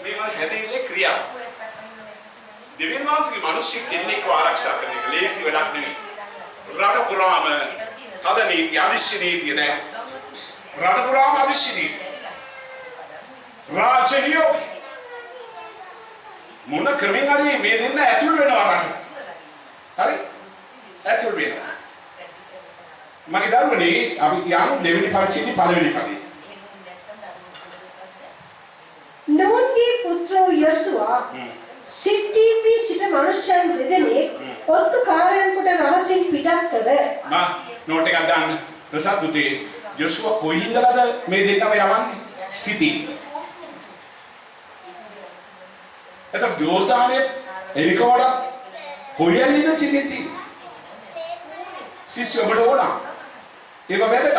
මේ වල හැදෙන්නේ ක්‍රියාව. දෙවියන් වහන්සේගේ මිනිස්සුක් දෙන්නෙක්ව ආරක්ෂා කරන එක ලේසි වැඩක් නෙමෙයි. රට පුරාම තද නීති අදිශ්‍ය නීතිය දැන් රට පුරාම අදිශ්‍ය නීති රාජ්‍යනියෝ මොන ක්‍රමෙන් හරි මේ දෙන්න ඇතුල් වෙනවා රට. හරි? ඇතුල් වෙනවා. මගේ දරුවනේ අපි කියමු දෙවෙනි පරිච්ඡේදයේ පළවෙනි පදේ. නූන්ගේ පුත්‍ර යොසුවා සිට්ටීමේ සිට මනුෂ්‍යයන් දෙදෙනෙක් ඔත්තුකාරයන් කොට රහසින් පිටත් කර නෝට් එකක් දාන්න. ප්‍රසාද් පුතේ යොසුව කොහේ ඉඳලාද මේ දෙන්නම යවන්නේ? සිටි. එතකොට ජෝර්දානයේ එරිකෝඩ කොහේද සිටිති? සිස්යෝ බඩෝනා. ඒක වැදගත්.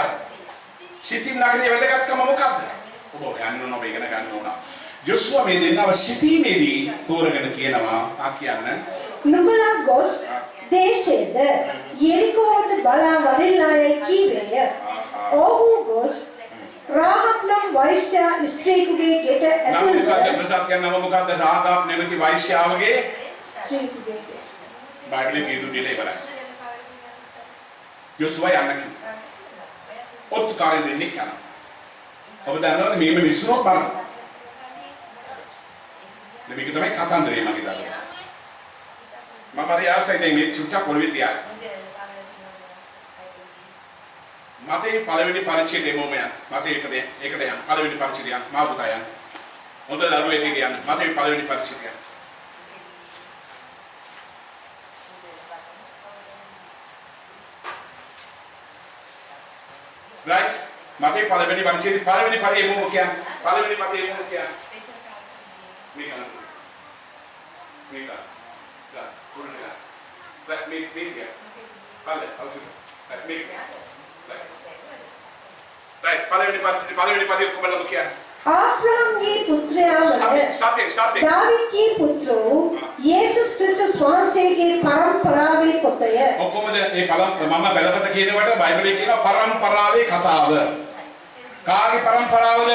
සිටින් නගරේ වැදගත්කම මොකක්ද? ඔබ යන්න ඕන ඉගෙන ගන්න ඕන. යොසුව මේ දෙන්නව සිටීමේදී තෝරගෙන කියනවා ආ කියන්න නුඹලා ගොස් දේශයේද යෙරිකෝද බලා වඩිල්ලායයි කීවේය. ඔහු ගොස් රාහබ් නම් වෛශ්‍ය ස්ත්‍රියකුගේ ගෙට ඇතුළු මොකද්ද ප්‍රසාද් කියනව මොකද්ද රාහබ් නැමැති වෛශ්‍යාවගේ ස්ත්‍රියකුගේ බයිබලයේ කියු දෙලේ බලන්න. යොසුවා යන්න කිව්වා. ඔත්තුකාරය දෙන්නේ කනවා. ඔබ දන්නවද මේම විශ්වෝ බලන්න. මේක තමයි කතන්දරේ මගේ දාලා. මම හරි ආසයි දැන් මේ චුට්ටක් පොළවේ තියන්න. මතේ පළවෙනි පරිච්ඡේදය දෙමෝම යන. මතේ ඒකට යන. පළවෙනි පරිච්ඡේදය යන. මා පුතා යන. හොඳ දරුවෙක් යන. මතේ පළවෙනි පරිච්ඡේදය යන. Right? මතේ පළවෙනි පරිච්ඡේදය පළවෙනි පදේ මොකක්ද කියන්නේ? පළවෙනි පදේ මොකක්ද කියන්නේ? මේක නේද? මේක. ලා පුරුණා. That මේක. පළවෙනි අවුත්. That මේක. Right, පළවෙනි පදේ කොහොමද කියන්නේ? ආබ්‍රහම්ගේ පුත්‍රයා වන සත්‍ය දාවිද්ගේ පුත්‍ර වූ යේසුස් ක්‍රිස්තුස් වහන්සේගේ පරම්පරාවේ පොතය. කොහොමද මේ මම බැලපත කියනකොට බයිබලයේ කියනවා පරම්පරාවේ කතාව. කාගේ පරම්පරාවද?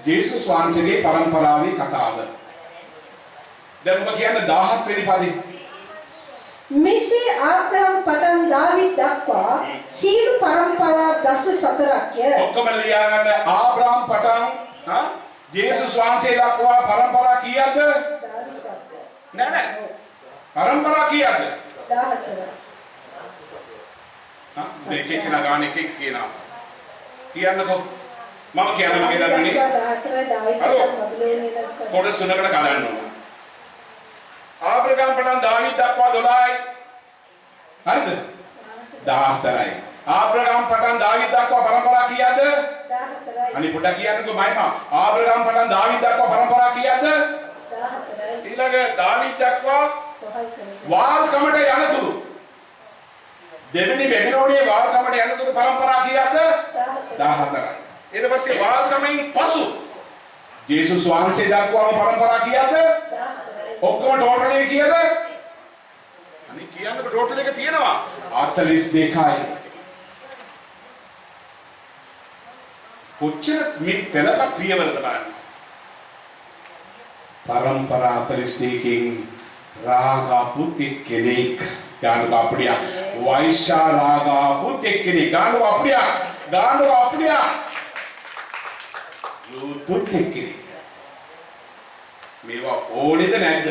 යේසුස් වහන්සේගේ පරම්පරාවේ කතාව. දැන් ඔබ කියන්නේ 17 වෙනි පදේ. මෙසේ ආබ්‍රහම් පටන් දාවිද් දක්වා සියලු පරම්පරා 14ක්ය. ඔක්කොම ලියාගන්න ආබ්‍රහම් පටන් යේසුස් වහන්සේ දක්වා පරම්පරා කීයක්ද? නෑ. පරම්පරා කීයක්ද? 14. මේක කියනවා ගාන එක කියනවා. කියන්නකෝ. මම කියන්නේ මගේ දරුවනේ. හලෝ. කොටස් තුනකට කඩන්න ඕන. ආබ්‍රහම් පටන් දාවිද් දක්වා 12යි. හරිද? 14යි. ආබ්‍රහම් පටන් දාවිද් දක්වා පරම්පරා කීයක්ද? 14යි. අනිත් පොඩක් කියන්නකෝ මයිමා. ආබ්‍රහම් පටන් දාවිද් දක්වා පරම්පරා කීයක්ද? 14යි. ඊළඟ දාවිද් දක්වා වාල්කමට යනතුරු දෙවෙනි බැබිලෝනියේ වාල්කමට යනතුරු පරම්පරා කීයක්ද? 14යි. ඊට පස්සේ වාල්කමෙන් පසු ජේසුස් වහන්සේ දක්වාම පරම්පරා කීයක්ද? 14යි. ඔක්කොම ටෝටල් එක කීයද? අනිත් කියන්නකෝ ටෝටල් එක තියෙනවා 42යි. කොච්චර මේ පෙළපත් පියවරද බලන්න. පරම්පරා 42කින් රාගාපුත් එක්කෙනෙක් ගානු අප්පඩියා වෛශ්‍යා රාගාපුත් එක්කෙනෙක් ගානු අප්පඩියා රුතුත් එක්කෙනෙක්. මේවා ඕනේද නැද්ද?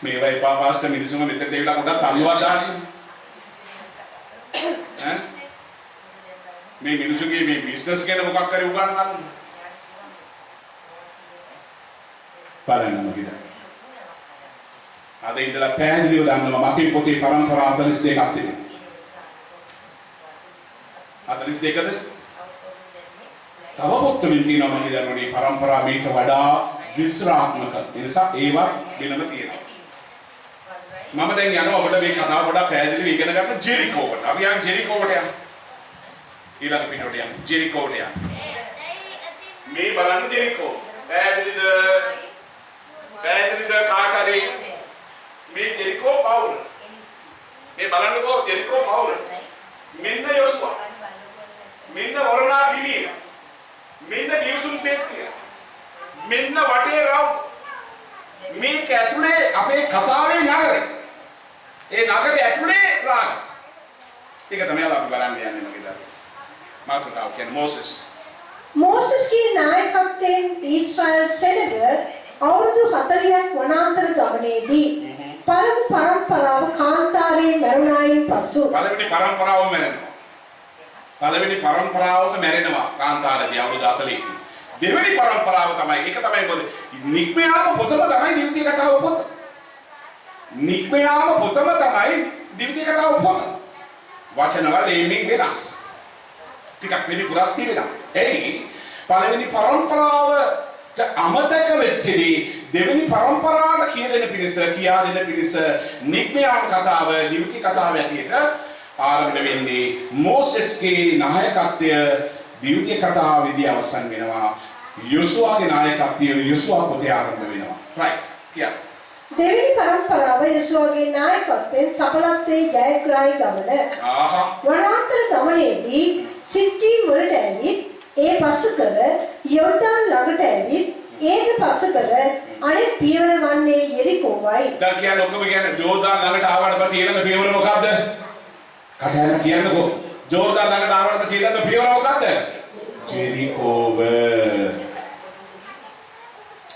මේවා එපා පාස්ටර් මිනිසුන්ව මෙතෙන්ට එවිලා පොඩ්ඩක් තල්ලුවක් දාන්න. ඈ මේ මිනිසුන්ගේ මේ බිස්නස් ගැන මොකක් හරි උගන්වන්න. බලන්න මගිද. අද ඉඳලා පැහැදිලිව දන්නවා මතේ පොතේ පරම්පරා 42ක් තිබෙනවා. 42ද? තව පොත්වලින් තියෙනවා මගේ දරුවනේ පරම්පරා මේක වඩා විස්තරාත්මක. ඒ නිසා ඒවා වෙනම තියෙනවා. මම දැන් යනවා ඔබට මේ කතාව පොඩ්ඩක් පැහැදිලිව ඉගෙන ගන්න ජෙරිකෝවට. අපි යන් ජෙරිකෝවට යන්න. ඊළඟ පිටුවට යන්න. ජෙරිකෝවට යන්න. මේ බලන්න ජෙරිකෝ. පැහැදිලිද? කාට හරි මේ ජෙරිකෝ පවුල. මේ බලන්නකෝ ජෙරිකෝ පවුල. මෙන්න යොස්වා. මෙන්න වරණා පිළිය. මෙන්න දිවසුන් පෙට්ටිය. මෙන්න වටේ රවුම්. මේක ඇතුලේ අපේ කතාවේ නගරය. ඒ නගරේ ඇතුලේ රාග. ඒක තමයි අපි බලන්න යන්නේ මගේ දරුවෝ. මාතුකාව කියන්නේ මෝසෙස්. මෝසෙස්ගේ නායකත්වයෙන් ඊශ්‍රායල් සෙනග අවුරුදු 40ක් වනාන්තර ගමනේදී පළමු පරම්පරාව කාන්තාරයේ මරුණායින් පසු පළවෙනි පරම්පරාවම මැරෙනවා. පළවෙනි පරම්පරාවම මැරෙනවා කාන්තාරයේදී අවුරුදු 40ක. දෙවෙනි පරම්පරාව තමයි ඒක තමයි මොකද නික්මයාම පොතම තමයි දිවිතිය කතාව පොත. නික්මයාම පොතම තමයි දිවිතිය කතාව පොත. වචනවල එමින් වෙනස්. ටිකක් පිළිකුරක් තිබෙනවා. එයි පළවෙනි පරම්පරාවට අමතක වෙච්චදී දෙවෙනි පරම්පරාවට කියා දෙන පිණිස නික්මයාම කතාව දිවිතිය කතාව ඇටියට ආරම්භ වෙන්නේ මෝසෙස්ගේ නායකත්වය දිවිතිය කතාවේදී අවසන් වෙනවා. යොසුවාගේ නායකත්වය යොසුවා පොතේ ආරම්භ වෙනවා. right. Yeah. දෙවෙනි පරම්පරාව යසුවගේ නායකත්වයෙන් සඵලත්වයේ ජයග්‍රාහී ගමන. ආහා. වනාන්තර ගමනේදී සිට්ටීම් වලට ඇවිත් ඒ පසු කර යෝර්දාන් ළඟට ඇවිත් ඒද පසු කර අනෙක් පියවර වන්නේ යෙරිකෝවයි. දැන් කියන්නේ ඔක්කොම කියන්නේ ජෝර්දාන් ළඟට ආවට පස්සේ ඊළඟ පියවර මොකද්ද? කටහඬ කියන්නකෝ. ජෝර්දාන් ළඟට ආවට පස්සේ ඊළඟ පියවර මොකද්ද? යෙරිකෝව.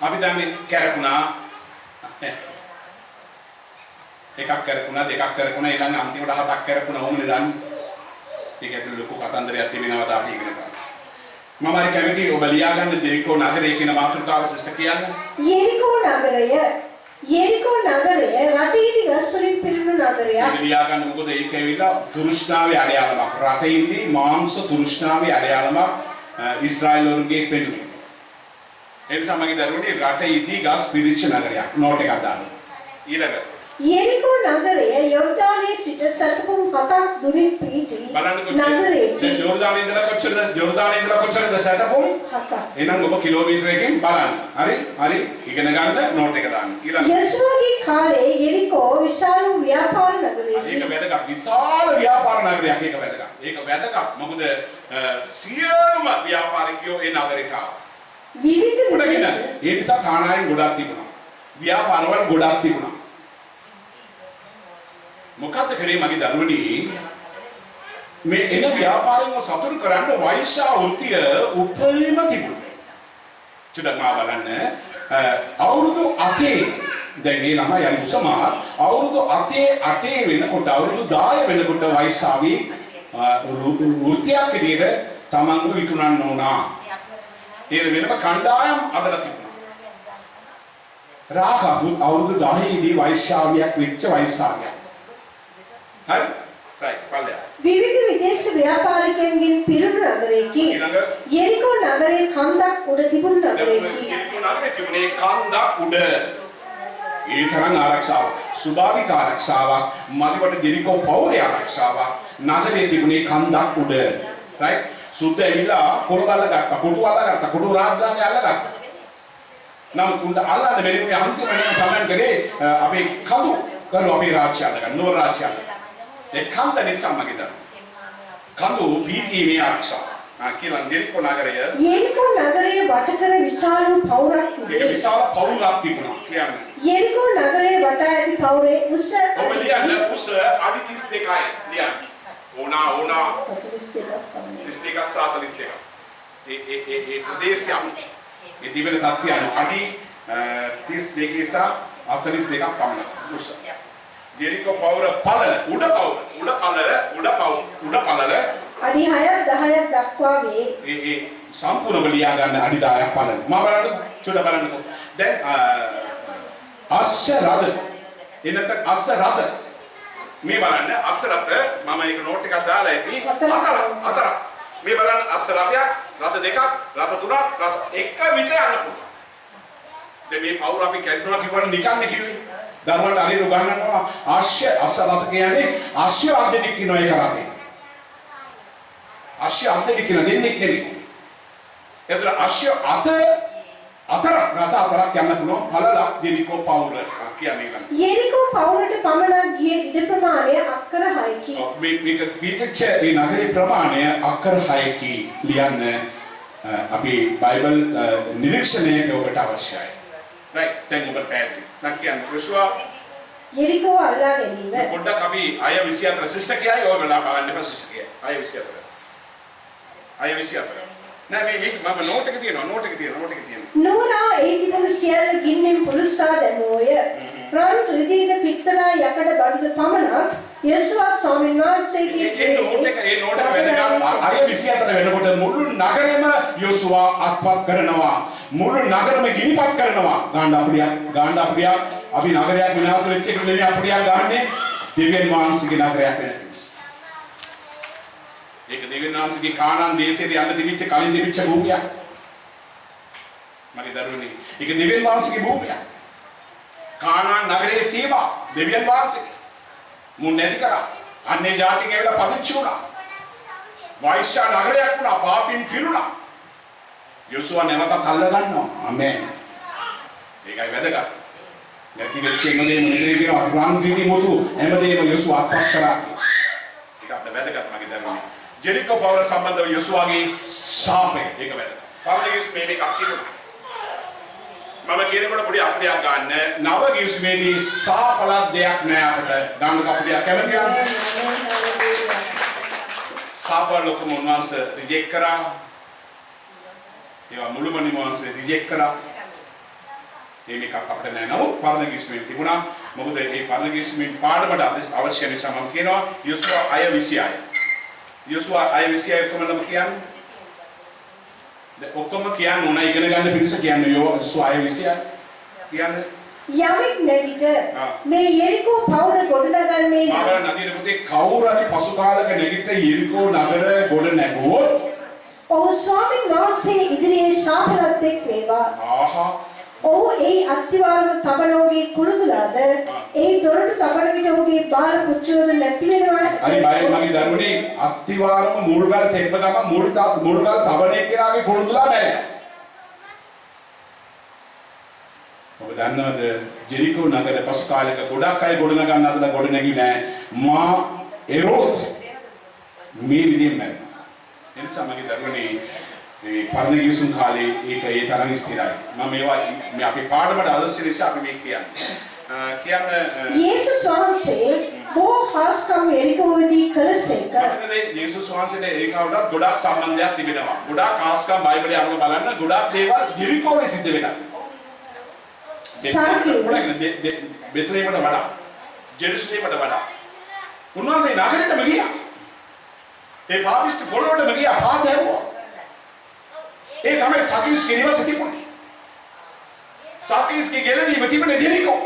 අපි දැන් කැරකුණා. එකක් කරකුණා දෙකක් කරකුණා ඊළඟ අන්තිමට හතක් කරකුණා ඕමනේ දන්නේ. ඒක ඇතුළේ ලොකු කතන්දරයක් තිබෙනවා අපි ඉගෙන ගන්න. මම හරි කැමති ඔබ ලියා ගන්න යෙරිකෝ නගරය කියන මාතෘකාව සිස්ටර් කියන්නේ. යෙරිකෝ නගරය රටේදී ගස් වලින් පිරුණු නගරයක්. ඒක ලියා ගන්න මොකද ඒක ඇවිල්ලා තුරුෂ්ණාවේ අඩයාලමක්. රටේදී මාංශ තුරුෂ්ණාවේ අඩයාලමක් ඊශ්‍රායල් වරුන්ගේ පෙනුනේ. ඒ නිසා මගේ දරුවනේ රටේදී ගස් පිරිච්ච නගරයක්. නෝට් එකක් දාන්න. ඊළඟ යෙරිකෝ නගරය යෝර්දානයේ සිට සැතපුම් 7ක් දුරින් පිහිටි නගරයකි. යෝර්දානයේ ඉඳලා කොච්චරද සැතපුම් 7ක්. එහෙනම් ඔබ කිලෝමීටරයකින් බලන්න. හරි ඉගෙන ගන්න නෝට් එක දාන්න. ඊළඟ යසුවගේ කාලේ යෙරිකෝ විශාල ව්‍යාපාර නගරයකි. ඒක වැදගත්. විශාල ව්‍යාපාර නගරයක්. ඒක වැදගත්. මොකද සියලුම ව්‍යාපාරිකයෝ ඒ නගරයට ආවා. ඒ නිසා කානායන් ගොඩක් තිබුණා. ව්‍යාපාරවල ගොඩක් තිබුණා. මොකද්ද කරේ මගේ දරුවනි මේ එන ව්‍යාපාරයෙන් සතුටු කරන්න වෛශ්‍යා වෘත්තිය උපරිම තිබුණා. චුට්ටක් මා බලන්න අවුරුදු 8 දැන් මේ ළමයි යලි උසමාත් අවුරුදු 8 වෙනකොට අවුරුදු 10 වෙනකොට වෛශ්‍යාවි වෘත්තියක් විදිහට තමන්ව විකුණන්න ඕනා. ඒ වෙනම කණ්ඩායම් අදලා තිබුණා. රාහවුත් අවුරුදු 10 දී වෛශ්‍යාවියක් වෙච්ච වෛශ්‍යාවියක්. හරි රයිට් පල්ලෙහා විවිධ විදේශ ව්‍යාපාරිකයන්ගෙන් පිරුණු නගරයකි. යෙරිකෝ නගරයේ කන්දක් උඩ තිබුණු නගරයකි. යෙරිකෝ නගරයේ තිබුණේ කන්දක් උඩ. ඒ තරම් ආරක්ෂාවක්, සුභාවික ආරක්ෂාවක්, මදිවට යෙරිකෝ පවුරේ ආරක්ෂාවක්, නගරයේ තිබුණේ කන්දක් උඩ. රයිට් සුද්ධ ඇවිල්ලා කොළබල්ල ගත්තා, කොටු අල්ල ගත්තා, කොටු රාජධානිය අල්ල ගත්තා. නම් කුණ්ඩ අල්ලන්න බැරි වුණේ අන්තිමට සමන් කරේ අපේ කඳු කරු අපේ රාජ්‍ය අල්ල ගන්න, නෝ රාජ්‍ය අල්ල. ඒ කන්ද නිසා මගේ දරුවෝ. කඳු පීඨීමේ ආරක්ෂාව. කියලා යෙරිකෝ නගරය. යෙරිකෝ නගරයේ වටකර විශාල පවුරක් තිබේ. ඒක විශාල පවුරක් තිබුණා කියන්නේ. යෙරිකෝ නගරයේ වටා ඇති පවුරේ උස ඔබ ලියන්න උස අඩි 32යි ලියන්න. ඕනා 32ක් 42ක්. ඒ ප්‍රදේශයම මේ තිබෙන තත්ත්වය අඩි 32 සහ 42ක් පමණ උස. යෙරිකෝ පවුර පළල උඩ පළල අඩි 6ක් 10ක් දක්වා වේ. ඒ සම්පූර්ණව ලියා ගන්න අඩි 10ක් පළල. මම බලන්න චුඩ බලන්නකෝ. දැන් අශ්ව රථ එනත අශ්ව රථ මේ බලන්න අශ්ව රථ මම ඒක නෝට් එකක් දාලා ඇති හතර මේ බලන්න අශ්ව රථයක් රථ දෙකක් රථ තුනක් රථ එක විතර යන්න පුළුවන්. දැන් මේ පවුර අපි කැඩුණා කිව්වට නිකන් කිව්වේ. ධර්මයට හරියට උගන්වනවා අශ්ව රථ කියන්නේ අශ්ව අධික කියන එක රථේ. අශ්ව අධික කියන දෙන්නේ නෙමෙයි. ඒතර අශ්ව අතරක් යන්න පුළුවන් පළලක් යෙරිකෝ පවුර කියන්නේ. යෙරිකෝ පවුරට පමණක් ගිය ඉඩ ප්‍රමාණය අක්කර 6කි. මේක පිටච්ච ඒ නගරේ ප්‍රමාණය අක්කර 6කි ලියන්න අපි බයිබල් නිරීක්ෂණයක ඔබට අවශ්‍යයි. right දැන් ඔබ පැහැදිලි. නම් කියන්නේ යොෂුවා යෙරිකෝ අල්ලා ගැනීම. පොඩ්ඩක් අපි අය 24 සිස්ටර් කියයි ඔය වෙලාව බලන්න එපා සිස්ටර් කියයි. අය 24. නෑ මේ මම නෝට් එක තියෙනවා. නෝරා ඒ තිබුණු සියල්ල ගින්නෙන් පුරුස්සා දැමුවෝය. රන් රිදීද පිත්තලා යකඩ බඩුද පමණක් යේසුස් ස්වාමීන් වහන්සේගේ ඒ නෝට් එක වැදගත්. අය 24 වෙනකොට මුළු නගරෙම යෝසුවා අත්පත් කරනවා. මුළු නගරෙම ගිනිපත් කරනවා. ගාණ්ඩා අප්‍රියා අපි නගරයක් විනාශ වෙච්ච එක නෙමෙයි අප්‍රියා ගාන්නේ දෙවියන් වහන්සේගේ නගරයක් වෙන නිසා. ඒක දෙවියන් වහන්සේගේ කානාන් දේශයට යන්න තිබිච්ච කලින් තිබිච්ච භූමියක්. මගේ දරුවනේ ඒක දෙවියන් වහන්සේගේ භූමියක්. කානාන් නගරයේ සීමා දෙවියන් වහන්සේගේ මුන් නැති කරා. අන්නේ ජාතින් ඇවිල්ලා පදිච්චි වුණා. වෛශ්‍යා නගරයක් වුණා. පාපින් පිරුණා. යොසුවා නැවතත් අල්ල ගන්නවා. ආමේන්. ඒකයි වැදගත්. නැති වෙච්ච එමදේම මෙතන කියනවා රාන්දිනි මොතු එමදේම යොසු ආත්මක්ෂරා. ඒක අපිට වැදගත් මගේ දරුවනේ. ජෙරිකෝ පවර සම්බන්ධව යොසුවාගේ ශාපය ඒක වැදගත්. පවරගිස් මේක අක්කිනවා. මම කියනකොට පොඩි අප්ඩේට් ගන්න. නව ගිවිස් මේදී සාපලක් දෙයක් නෑ අපිට. ගන්න අපිට කැමතිද? සාපල ලොකුම උන්වහන්සේ රිජෙක්ට් කරා. ඒවා මුළුමනින්ම උන්වහන්සේ රිජෙක්ට් කරා. මේක අපිට නෑ. නමුත් පරණ ගිවිස් මේ තිබුණා. මොකද මේ පරණ ගිවිස් මේ පාඩමට අවශ්‍ය නිසා මම කියනවා යොසුවා 6:26. යොසුවා 6:26 කොහොමද කියන්නේ? ඔක්කොම කියන්න ඕන ඉගෙන ගන්න පිළිස කියන්නේ යොසුවා 6:26 කියන්නේ යමෙක් නැගිට මේ යෙරිකෝ පවුර ගොඩනගන්නේ මාගල නදියේ පුතේ කවුරු හරි පසු කාලක නැගිට යෙරිකෝ නගර ගොඩ නැගුවොත් ඔහු ස්වාමීන් වහන්සේ ඉදිරියේ ශාපලත් එක් වේවා. ආහා ඔහු ඒ අත්තිවාරම තබනෝගේ කුළුදුලාද ඒ දොරටු තබන විට ඔහුගේ බාල පුත්‍රයෝද නැති වෙනවා. අනිත් බය මගේ දරුවනේ අත්තිවාරම මුල්ගල් තෙබ්බ ගම මුල්ගල් තබන එක්කලාගේ කුළුදුලා බැහැ. ඔබ දන්නවද ජෙරිකෝ නගර පසු කාලයක ගොඩක් අය ගොඩ නගන්න අදලා ගොඩ නැගි නෑ. මා එරෝත් මේ විදිහෙන් මැරුණා. එනිසා මගේ දරුවනේ මේ පරණ ගිවිසුම් කාලේ ඒක ඒ තරම් ස්ථිරයි. මම මේවා මේ අපේ පාඩමට අවශ්‍ය නිසා අපි මේ කියන්නේ. යේසුස් වහන්සේ බොහෝ හාස්කම් යෙරිකෝවේදී කළසේක. මොකද යේසුස් වහන්සේට ඒකාවට ගොඩක් සම්බන්ධයක් තිබෙනවා. ගොඩක් හාස්කම් බයිබලයේ අරගෙන බලන්න ගොඩක් දේවල් යෙරිකෝවේ සිද්ධ වෙනවා. බෙත්ලේමට වඩා ජෙරුසලේමට වඩා උන්වහන්සේ නගරෙටම ගියා. ඒ පාපිෂ්ඨ පොළොවටම ගියා පාත හැවුවා. ඒ තමයි සකියුස්ගේ නිවස තිබුණේ. සකියුස්ගේ ගෙලදීම තිබුණේ ජෙරිකෝ.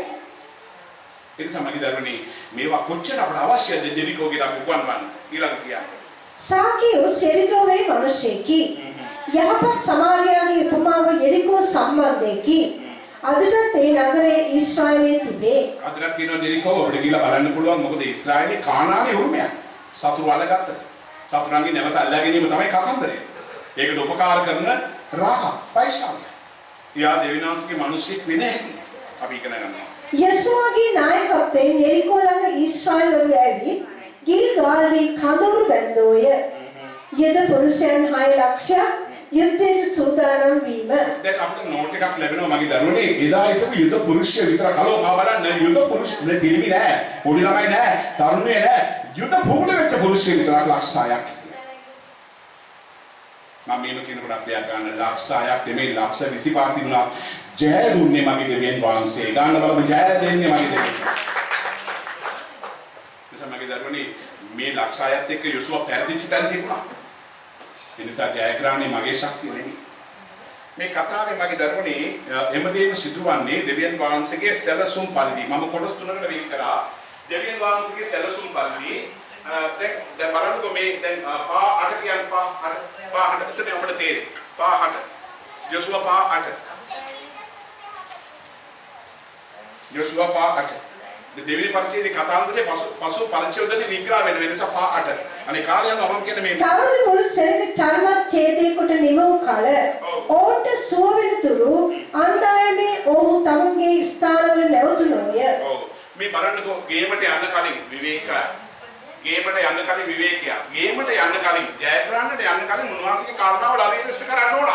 ඒ නිසා මගේ දරුවනේ මේවා කොච්චර අපට අවශ්‍යද ජෙරිකෝගේ අපි උපන්වන්න ඊළඟ කියන්නේ. සකියුස් යෙරිකෝවේ මිනිසෙකි. යහපත් සමාරියාගේ උපමාව යෙරිකෝ සම්බන්ධයකි. අදටත් ඒ නගරයේ ඊශ්‍රායලයේ තිබේ. අදටත් තියෙන ජෙරිකෝ අපිට ගිහලා බලන්න පුළුවන්. මොකද ඊශ්‍රායලේ කානානේ උරුමයක්. සතුරු අල්ලගත්තා. සතුරුන්ගේ නැවත අල්ලා ගැනීම තමයි කතන්දරය. ඒකට උපකාර කරන රාහ පයිසාව. යා දෙවිනාංශගේ මිනිස්සෙක් වෙන්නේ නැති. අපි ඉගෙන ගන්නවා. යසුවාගේ නායකත්වයෙන් යෙරිකෝ ළඟ ඊශ්‍රායලවරු ඇවිත් ගිල්ගාල්දී කඳවුරු බැන්දෝය. යද පුරුෂයන් 6 ලක්ෂයක් යුද්ධයෙන් සූදානම් වීම. දැන් අපිට නෝට් එකක් ලැබෙනවා මගේ දරුවනේ. එදා හිටපු යුද පුරුෂය විතර කලෝ මා බලන්න යුද පුරුෂ නේ පිළිමි නෑ. පොඩි ළමයි නෑ. තරුණිය නෑ. යුද පුහුණු වෙච්ච පුරුෂය විතර ලක්ෂ 6ක්. මම මේක කියනකොට අපිට ගන්න ලක්ෂ 6ක් නෙමෙයි ලක්ෂ 25ක් තිබුණා. ජය දුන්නේ මගේ දෙවියන් වහන්සේ. ගන්න බලමු ජය දෙන්නේ මගේ දෙවියන්. මගේ දරුවනේ මේ ලක්ෂ 6ත් එක්ක යොසුවා පෙරදිච්ච තැන තිබුණා. ඒ නිසා ජයග්‍රහණය මගේ ශක්තිය නෙමෙයි. මේ කතාවේ මගේ දරුවනේ එමදේම සිදුවන්නේ දෙවියන් වහන්සේගේ සැලසුම් පරිදි. මම කොටස් තුනකට වෙන් කරා. දෙවියන් වහන්සේගේ සැලසුම් පරිදි දැන් බලන්නකො මේ දැන් පා 8 කියන්නේ පා 8 විතර අපිට තේරෙයි. පා 8. යොසුවා පා 8. යොසුවා පා 8. දෙවිනි පරිච්ඡේදයේ කතාන්දරේ පසු පරිච්ඡේදයේ විග්‍රහ වෙන නිසා පා 8. අනේ කාලයන් මම කියන්නේ මේ තවද මුළු සෙනඟ චර්මත් ඡේදයකට නිම වූ කල ඕට සුව වෙනතුරු අන්දායමේ ඔවුන් තමුන්ගේ ස්ථානවල නැවතුණෝය. ඔව් මේ බලන්නකෝ ගේමට යන්න කලින් විවේකය. ගේමට යන්න කලින් විවේකය. ගේමට යන්න කලින් ජයග්‍රහණයට යන්න කලින් උන්වහන්සේගේ කාරණාවල අභියෝග කරන්න ඕන.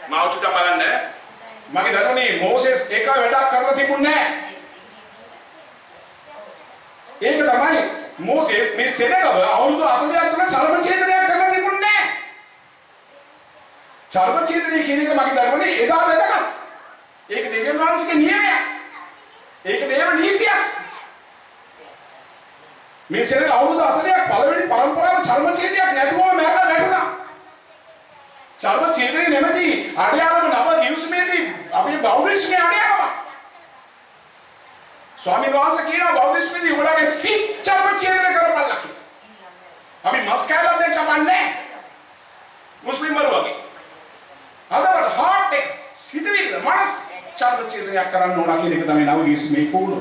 මාවුචුට බලන්න මගේ දරුවනේ මෝසෙස් එක වැඩක් කරලා තිබුණේ නැහැ. ඒක තමයි මෝසෙස් මේ සෙනගව අවුරුදු 40ක් තුන චර්ම ඡේදනයක් කරලා තිබුණේ නැහැ. චර්ම ඡේදනය කියන එක මගේ දරුවනේ එදා වැදගත්. ඒක දෙවියන් වහන්සේගේ නියමයක්. ඒක දේව නීතියක්. මේ සෙනග අවුරුදු 40ක් පළවෙනි පරම්පරාව චර්ම ඡේදයක් නැතුවම මැරලා වැටුණා. චර්ම ඡේදනේ නැමැති අඩයාලම නව නිවුස්මේදී අපේ බෞද්ධිස්මේ අඩයාලම ස්වාමීන් වහන්සේ කියනවා බෞද්ධිස්මේදී උඹලගේ සිත් චර්ම ඡේදන කරපල්ලා කියලා. අපි මස් කෑල්ලක් දෙන්න කපන්නේ මුස්ලිම් වරු වගේ. අදට හાર્ට් එක සිතවිල්ල මනස් චර්ම ඡේදනයක් කරන්න ඕන කියන එක තමයි නව නිවුස්මේ පුහුණු.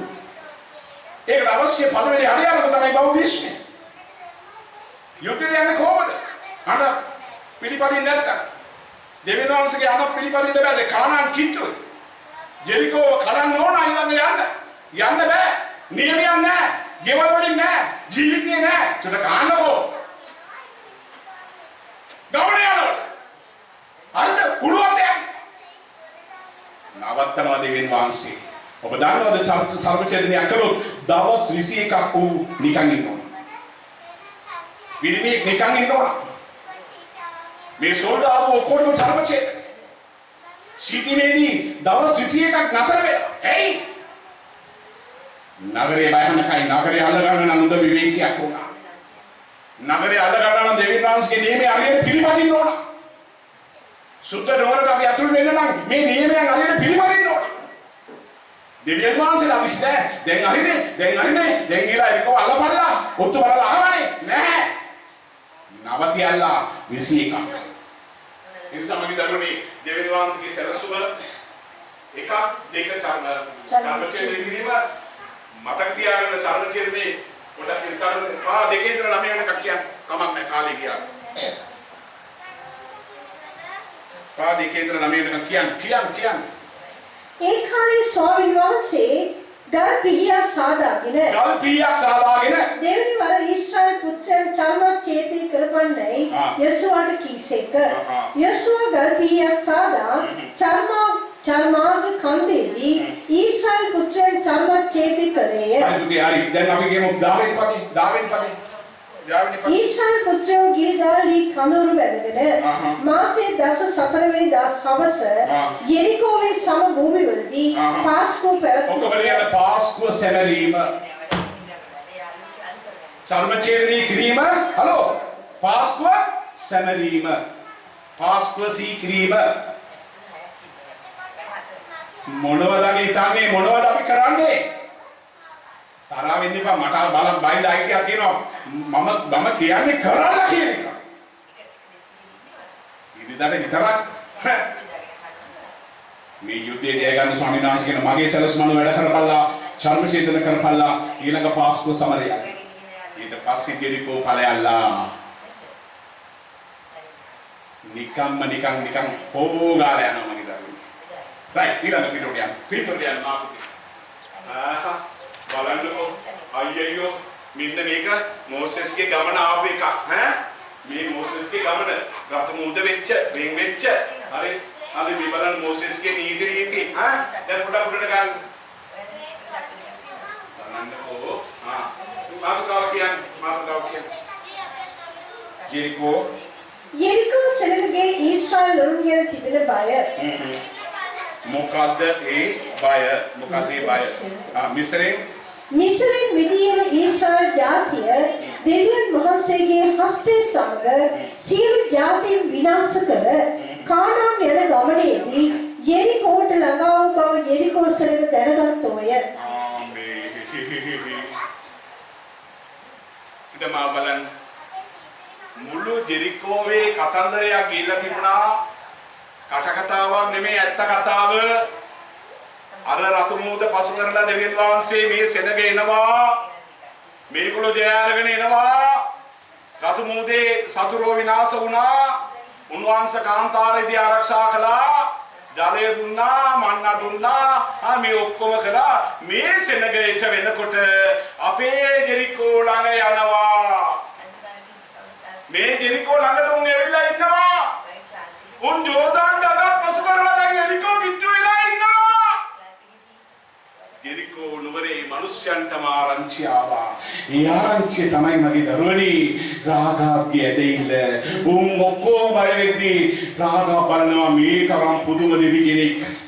ඒකට අවශ්‍ය පළවෙනි අඩයාලම තමයි බෞද්ධිස්මේ. යුද්ධය යන්නේ කොහොමද? අන්න පිළිපදින්න නැත්තම් දෙවියන් වහන්සේගේ අන පිළිපදින්න බෑද? කානාන් කිට්ටුයි. ජෙරිකෝ කලන්න ඕන ඊළඟ යන්න. යන්න බෑ. නියමයක් නැහැ. ගෙවල් වලින් නැහැ. ජීවිතේ නැහැ. චුට කාන්නකෝ. ගමන යනවා. හරිද? පුළුවන් දෙයක්. නවත්තනවා දෙවියන් වහන්සේ. ඔබ දන්නවද චර්මචේතනය කළොත් දවස් 21ක් වූ නිකන් ඉන්නවා. පිරිමියෙක් නිකන් ඉන්නවා. මේ සෝල්දාරු ඔක්කොම චර්මචේතන. සිටිමේදී දවස් 21ක් නතර වෙනවා. ඇයි? නගරේ බයහනකයි නගරේ අල්ල ගන්න නම් හොඳ විවේකයක් වුණා. නගරේ අල්ල ගන්න නම් දෙවියන් වහන්සේගේ නියමය හරියට පිළිපදින්න ඕන. සුද්ධ නගරට අපි අතුල් වෙන්න නම් මේ නියමයන් හරියට පිළිපදින්න ඕන. දෙවියන් වහන්සේලා විශ්ද දැන් හරිනේ දැන් ගිලා එකව අල්ලපල්ලා ඔත්තු බලලා ආවනේ නැහැ. නවතියල්ලා 21ක්. ඉතින් මගේ දරුවනේ දෙවියන් වහන්සේගේ සරසුම එකක් දෙක චර්මචේතන කිරීම මතක තියාගන්න චර්මචේතනේ පොඩක් චර්ම දෙකේ ඉඳලා 9 වෙනකක් කියන්න කමක් නැහැ කාලේ ගියා. දෙකේ ඉඳලා 9 වෙනකක් කියන්න. ඒ කාලේ ස්වාමීන් වහන්සේ ගල් පිහියක් සාදාගෙන දෙවෙනි වර ඊශ්‍රායල් පුත්‍රයන් චර්මචේතී කරපන්නයි යසුවාට කීසේක. යසුවා ගල් පිහියක් සාදා චර්මාග්‍ර කන්දේදී ඊශ්‍රායල් පුත්‍රයන් චර්මචේතී කළේය. හරි දැන් අපි කියමු දාවෙනි පදේ. ඊශ්‍රායල් පුත්‍රයෝ ගිල්ගාලී කඳවුරු බැඳගෙන මාසයේ 14 වෙනිදා සවස යෙරිකෝවේ සම භූමිවලදී පාස්කුව පැවැත්වුවා. ඔක බලන්න පාස්කුව සැමරීම. චර්මචේතනී කිරීම. හලෝ. පාස්කුව සැමරීම. පාස්කුව සීක්‍රීම. මොනවද හිතන්නේ මොනවද අපි කරන්නේ? තරහ වෙන්න එපා මට බලන් බයින්ද අයිතියක් තියෙනවා මම කියන්නේ කරලා කියන එක. ඉතින් විතරක් මේ යුද්ධයේ ජය ගන්න ස්වාමීන් වහන්සේ කියන මගේ සැලසුම වැඩ කරපල්ලා චර්මචේතන කරපල්ලා ඊළඟ පාස්කුව සමරය. ඊට පස්සේ දෙරිකෝ ඵලයල්ලා. නිකන් පොගාලා යනවා මගේ දරුවෝ. රයිට් ඊළඟ පිටුට යන්න මාකුති. බලන්නකෝ අයියෝ මෙන්න මේක මොසෙස්ගේ ගමන ආපු එකක් ඈ මේ මොසෙස්ගේ ගමන රත මුද වෙච්ච වෙන් වෙච්ච හරි මේ බලන්න මොසෙස්ගේ නීති ඈ දැන් පොඩක් උඩට ගන්න බලන්නකෝ මාතෘකාව කියන්නේ යෙරිකෝ සෙනගගේ ඊශ්‍රායල් වරුන් ගැන තිබෙන බය. මොකද්ද ඒ බය? මිස්රෙන් මිදියන ඊශ්‍රායල් ජාතිය දෙවියන් වහන්සේගේ හස්තයේ සමග සියලු ජාතීන් විනාශ කර කානාන් යන ගමනේදී යෙරිකෝට ළඟා වූ බව යෙරිකෝ සෙනග දැනගත්තෝය. ඉතින් මා බලන්න මුළු ජෙරිකෝවේ කතන්දරයක් ගිහිල්ලා තිබුණා. කටකතාවක් නෙමෙයි ඇත්ත කතාව. අර රතුමුද පසු කරලා දෙවියන් වහන්සේ මේ සෙනග එනවා. මේගොල්ලෝ ජය අරගෙන එනවා. රතුමුදේ සතුරෝ විනාශ වුණා. උන්වහන්සේ කාන්තාරයේදී ආරක්ෂා කළා. ජලය දුන්නා, මන්න දුන්නා. මේ ඔක්කොම කළා. මේ සෙනග ඊට වෙනකොට අපේ ජෙරිකෝ ළඟ යනවා. මේ ජෙරිකෝ ළඟට උන් ඇවිල්ලා ඉන්නවා. උන් ජෝදාන් ගඟ පසු කරලා දැන් ජෙරිකෝ පිටු වෙලා ඉන්නවා. ජෙරිකෝ නුවරේ මිනිස්යන්ටම ආරංචි ආවා. ඒ ආරංචිය තමයි මගේ දරුවනි රාගාගේ ඇදෙILල. උන් ඔක්කොම බය වෙද්දී රාගා බලනවා මේ තරම් පුදුම දෙවි කෙනෙක්.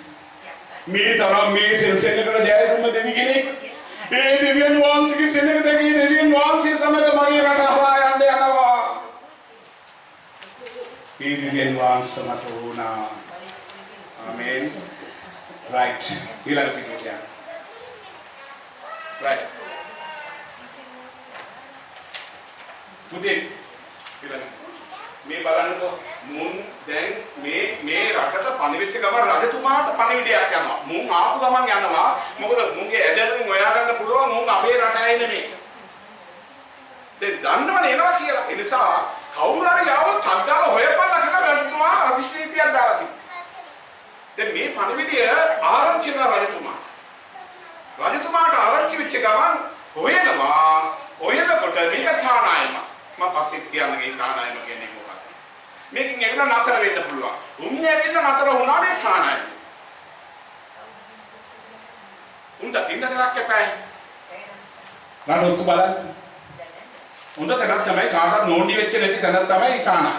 මේ තරම් මේ සෙල්සෙන්නකට ජය දුන්න දෙවි කෙනෙක්. ඒ දෙවියන් වහන්සේගේ සෙනඟ දැකී දෙවියන් වහන්සේ සමග මගේ රට හරහා යන්න යනවා. ඒ දෙවියන් වහන්සේ මට වුණා. ආමේන්. රයිට්. ඊළඟ පිටුට යන්න. Right. පුතේ මේ බලන්නකො මුන් දැන් මේ රටට පණිවිඩ ගම රජතුමාට පණිවිඩයක් යනවා. මුන් ආපු ගමන් යනවා. මොකද මුන්ගේ ඇදවලින් හොයාගන්න පුළුවන් මුන් අපේ රටයි නෙමෙයි. දැන් දන්නවනේ එනවා කියලා. ඒ නිසා කවුරු හරි ආවොත් චක්කාල හොයපල්ලා කියලා රජතුමා අධිශ්‍රීතියක් දාලා තිබුණා. දැන් මේ පණිවිඩය ආරංචි කරන රජතුමාට ආරංචි වෙච්ච ගමන් ඔයනකොට මේක තානායම. මම පස්සේ කියන්නේ ඒ තානායම කියන්නේ මොකක්ද? මේකෙන් ඇවිල්ලා නතර වෙන්න පුළුවන්. උන්නේ ඇවිල්ලා නතර වුණා මේ තානායම. උන්ට තින්න දෙයක් එපායි. රණොත්තු බලන්න. උන්ට තනක් තමයි කාටවත් නෝන්ඩි වෙච්ච නැති තනක් තමයි තානා.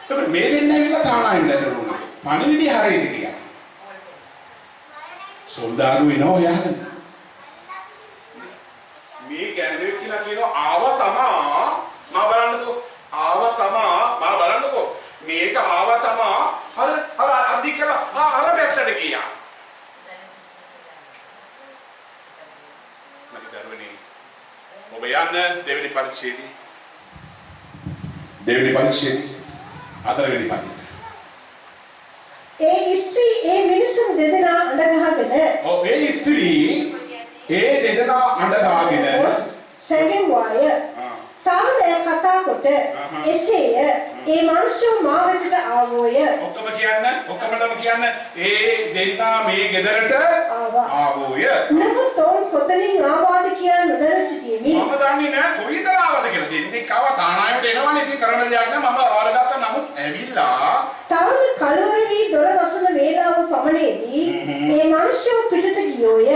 ඒක මේ දෙන්න ඇවිල්ලා තානායම දැකරුණා. පණිවිඩය හරියට ගියා. සොල්දාරු වෙනවා යහගෙන. මේ ගැන්නේ කියලා කියනවා ආව තමා මම බලන්නකෝ මේක ආව තමා අර අධිකල අර පැත්තට ගියා. මගේ දරුවනේ ඔබ යන්න දෙවෙනි පරිච්ඡේදයේ හතරවෙනි පරිච්ඡේදය. ඒ ස්ත්‍රී ඒ මිනිසුන් දෙදෙනා අඬ ගහගෙන ඒ ස්ත්‍රී ඒ දෙදෙනා අඬ ගහගෙන සැඟෙව්වාය. තවද කතා කොට එසේය ඒ මිනිස්සු මා වෙතට ආවෝය. ඔක්කොමම කියන්න ඒ දෙන්නා මේ ගෙදරට ආවෝය. නමුත් ඔවුන් කොතනින් ආවාද කියලා නොදැන සිටියෙමි. මම දන්නේ නැහැ කොයිද ආවද කියලා. දෙන්නෙක් ආව තානායමට එනවනේ. ඉතින් කරන්න දෙයක් නැහැ. මම ආවලගත්තා. නමුත් ඇවිල්ලා තවද කලවර වී දොර වසන වේලාව පමණේදී මේ මිනිස්සු පිටත ගියෝය.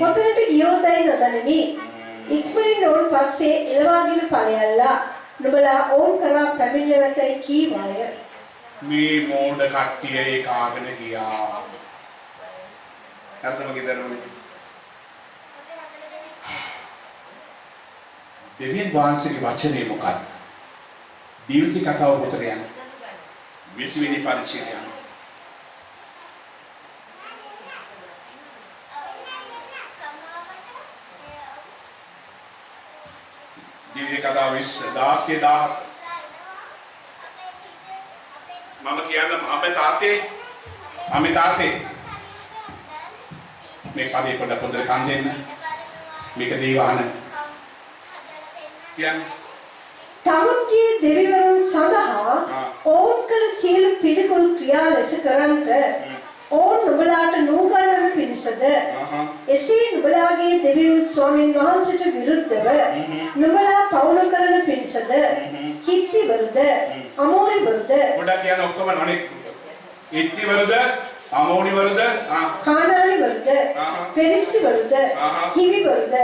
කොතනට ගියෝදයි නොදැනෙමි. ඉක්මනින් ඔවුන් පස්සේ එළවාගෙන ඵලයල්ලා නුඹලා ඔවුන් කරා පැමිණෙන වෙතයි කීවාය. මේ මෝඩ කට්ටිය ඒ කාගෙන ගියා. අර්ථම කිදරුනේ. දෙවියන් වහන්සේගේ වචනේ මොකක්ද? දීවිති කතාව පොතට යන 20 වෙනි පරිච්ඡේදය. දීවිති කතාව 16 මම කියන්නේ අම්මේ තාත්තේ මේ පදේ පොඩ කන් දෙන්න. මේක දීවාන කියන්නේ තමුන්ගේ දෙවිවරුන් සඳහා ඔවුන් කළ සියලු පිළිකුල් ක්‍රියා ලෙස කරන්ට ඔවුන් නුඹලාට නූගන්නන පිණිසද එසේ නුඹලාගේ දෙවිවරුන් ස්වාමීන් වහන්සේට විරුද්ධව නුඹලා පවුල කරන පිණිසද හිත්තිවරුද අමෝරිවරුද පොඩක් කියන ඔක්කොම අනෙක් හිත්තිවරුද අමෝරිවරුද කානානිවරුද පෙරිසිවරුද හිවිවරුද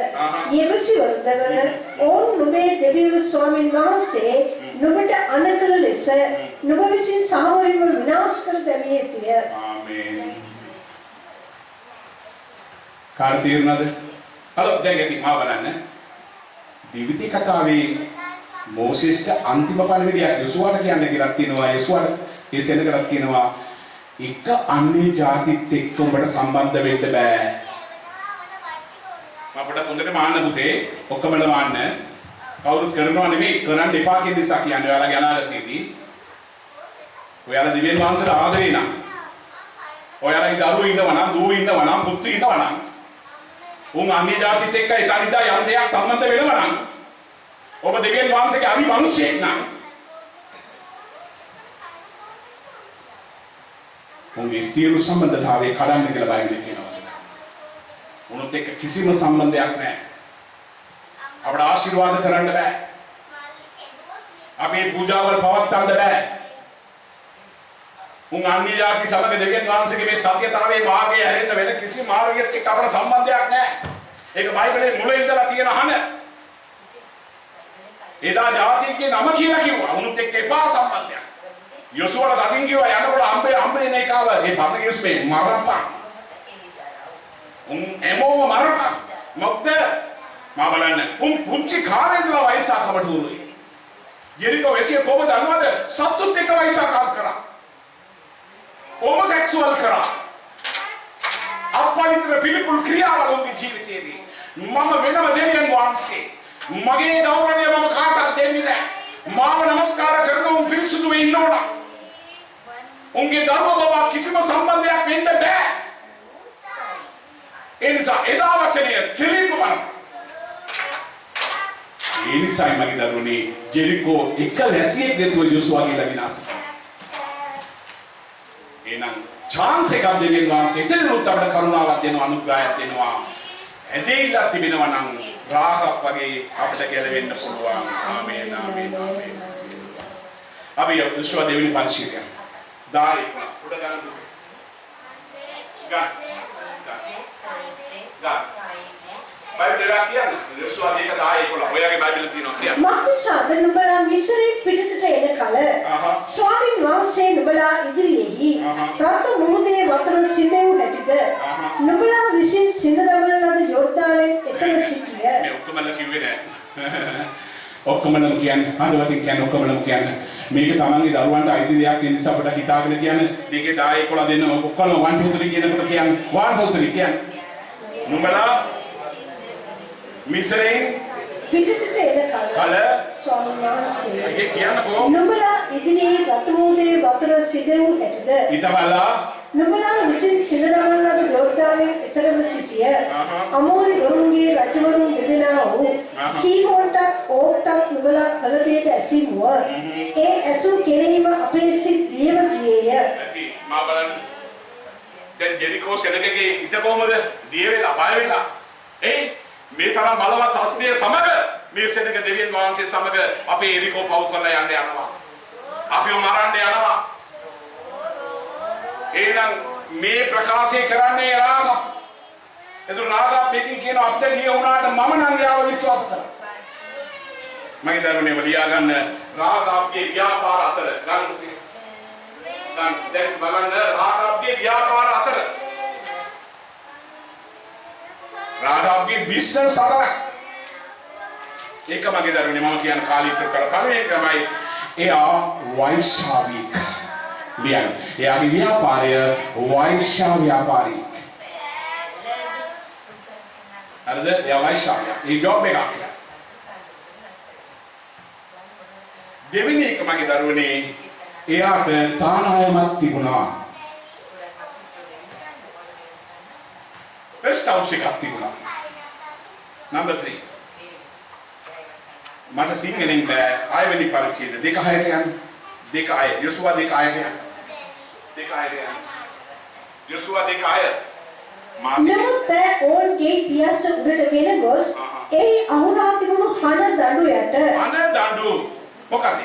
යෙබුසිවරුද වන ඔවුන් නුඹේ දෙවිවරුන් ස්වාමීන් වහන්සේ නුඹට අනකල ලෙස නුඹ විසින් සමවලින්ම විනාශ කර දැමිය යුතුය. ආමේන්. කාර්තියනද? හලෝ දැන් ඇති මා බලන්න. දිවිති කතාවේ මෝසෙස්ට අන්තිම පණිවිඩයක් යොසුවාට කියන්න කියලා තියෙනවා. යොසුවාට ඒ සෙනගලක් කියනවා එක අන්නේ ජාතිත් එක්ක උඹට සම්බන්ධ වෙන්න බෑ. අපිට හොඳට මාන්න පුතේ ඔක්කොමල මාන්න. කවුරුත් කරනවා නෙමෙයි කරන්න එපා කියන නිසා කියන්නේ ඔයාලගේ අනාගතයේදී ඔයාලා දිවෙන් වහන්සේට ආදරේ නම් ඔයාලගේ දරුවෝ ඉන්නවා නම් දූ ඉන්නවා නම් පුතු ඉන්නවා නම් උන් අන්නේ ජාතිත් එක්ක එතනින්දා යම් දෙයක් සම්බන්ධ වෙනවා නම් ඔබ දිවෙන් වහන්සේගේ අවිමනුෂ්‍යෙක් නම් උන්ගේ සියලු සම්බන්ධතාවය කඩන්න කියලා බයිබලයේ කියනවා. උනොත් එක්ක කිසිම සම්බන්ධයක් නැහැ. අපට ආශිර්වාද කරන්න බෑ. අපේ පූජාවල් පවත්වන්න බෑ. උන් අන්‍ය ජාති සමග දෙවියන් වහන්සේගේ මේ සත්‍යතාවයේ මාර්ගය හැරෙන්න වෙන කිසි මාර්ගයක් එක්ක අපට සම්බන්ධයක් නැහැ. ඒක බයිබලයේ මුල ඉඳලා තියෙන අහන. එදා ජාතිගේ නම කියලා කිව්වා. උනුත් එක්ක එපා සම්බන්ධයක්. යොසුවට රටින් කිව්වා යනකොට අම්බේ නේ කාව. ඒ පරණ කිව්ස්මේ මරපන්. උන් එමෝම මරපන්. මොකද මා බලන්න උන් පුංචි කාලේ ඉඳලා වයසකමට උරුයි. ජෙරිකෝ වෙසිය කොහොමද දන්නවද? සතුත් එක්ක වයසකම් කරා. හොමසෙක්සුවල් කරා. අපවිත්‍ර පිළිකුල් ක්‍රියාවල උන්ගේ ජීවිතයේදී මම වෙනම දෙවියන් වහන්සේ මගේ ගෞරවය මම කාටවත් දෙන්නේ නැහැ. මාව නමස්කාර කරන උන් පිරිසුදු වෙන්න ඕන. උන්ගේ දරුවෝ බව කිසිම සම්බන්ධයක් වෙන්න බෑ. ඒ නිසා එදා වචනය කෙලින්ම බලන්න. ඒ නිසායි මගේ දරුවනේ ජෙරිකෝ එක ලැසියෙක් දෙතුව යොසුවා කියලා විනාශ කළා. එහෙනම් chance එකක් දෙවියන් වහන්සේ ඉතින් උත් අපට කරුණාවක් දෙනවා අනුග්‍රහයක් දෙනවා. ඇදෙilla තිබෙනවා නම් රාගක් වගේ අපිට ගැලවෙන්න පුළුවන්. ආමේන් ආමේන් ආමේන්. අපි යොස්වා දෙවෙනි පරිශීලනය. 10 උඩ ගන්න දුක. ගන්න. බයිබලය කියන්නේ යොස්වා දෙක 10 11. ඔයගේ බයිබලෙ තියෙනවා කියන්නේ. මක්නිසාද නුඹලා මිස්රේ පිටතට එන කල ස්වාමීන් වහන්සේ නුඹලා ඉදිරියේහි රතු මුහුදේ වතුර සිඳෙව් නැතිද? නුඹලා විසින් සිඳ දමන ලද යෝර්දානයේ එතන සිටිය. මේ ඔක්කොමල කිව්වේ නෑ. ඔක්කොමල කියන්නේ හදවතින් කියන්නේ ඔක්කොමල කියන්නේ මේක තමන්ගේ දරුවන්ට අයිති දෙයක් නිසා අපිට හිතාගෙන කියන්නේ දෙකේ 10 11 දෙන්න ඔක්කොම 1 2 3 කියනකොට කියන්නේ 1 2 3 කියන්නේ නුඹලා මිස්රෙන් පිටතට එන කල ස්වාමීන් වහන්සේ අයියේ කියන්නකෝ නුඹලා ඉදිරියේ රතු මුහුදේ වතුර සිඳෙව් නැතිද? ඊතවලා නුඹලා විසින් සිඳ දමන ලද යෝර්දානයේ එතරම් සිටිය. අමෝරි වරුන්ගේ රජවරුන් දෙදෙනා වූ සීහෝන්ට ඕක්ටත් නුඹලා කළ දෙයට ඇසීමුව. ඒ ඇසූ කෙනෙහිම අපේ සිත් දියව ගියේය. ඇති මා බලන්න දැන් ජෙරිකෝ සෙනගගේ ඊට කොහමද දිය වෙලා බය වෙලා මේ තරම් බලවත් හස්තිය සමග මේ සෙනග දෙවියන් වහන්සේ සමග අපේ එරිකෝ පව් කරලා යන්න යනවා. අපිව මරන්න යනවා. එහෙනම් මේ ප්‍රකාශය කරන්නේ රාග. එතකොට රාග මේකෙන් කියන අපිට ගිය වුණාට මම නම් යාව විශ්වාස කරනවා. මගේ ධර්මනේ වලියා ගන්න රාගාගේ ව්‍යාපාර අතර ගන්න දැන් බලන්න රාගාගේ ව්‍යාපාර අතර රාගාගේ බිස්නස් අතර ඒක මගේ ධර්මනේ මම කියන කාලීතර කරපළ ඒක තමයි එයා වෛශාවික ලියන්න. එයාගේ ව්‍යාපාරය වෛශ්‍ය ව්‍යාපාරී. හරිද? එයා වෛශ්‍ය. ඒ ජොබ් එකක්. දෙවෙනි එක මගේ දරුවනේ එයාට තානායමක් තිබුණා. බෙස්ට් හවුස් එකක් තිබුණා. නම්බර් 3. මට සිංහලෙන් බෑ ආයවෙනි පරිච්ඡේද 2:6ට යන්න. 2:6 යොසුවා 2:6ට යන්න. 2:6ට යන්න. යොසුවා 2:6 නමුත් ඕන්ගේ පියස්ස උඩට ගෙන ගොස් එහි අහුරා තිබුණු හන දඬු යට හන දඬු මොකක්ද?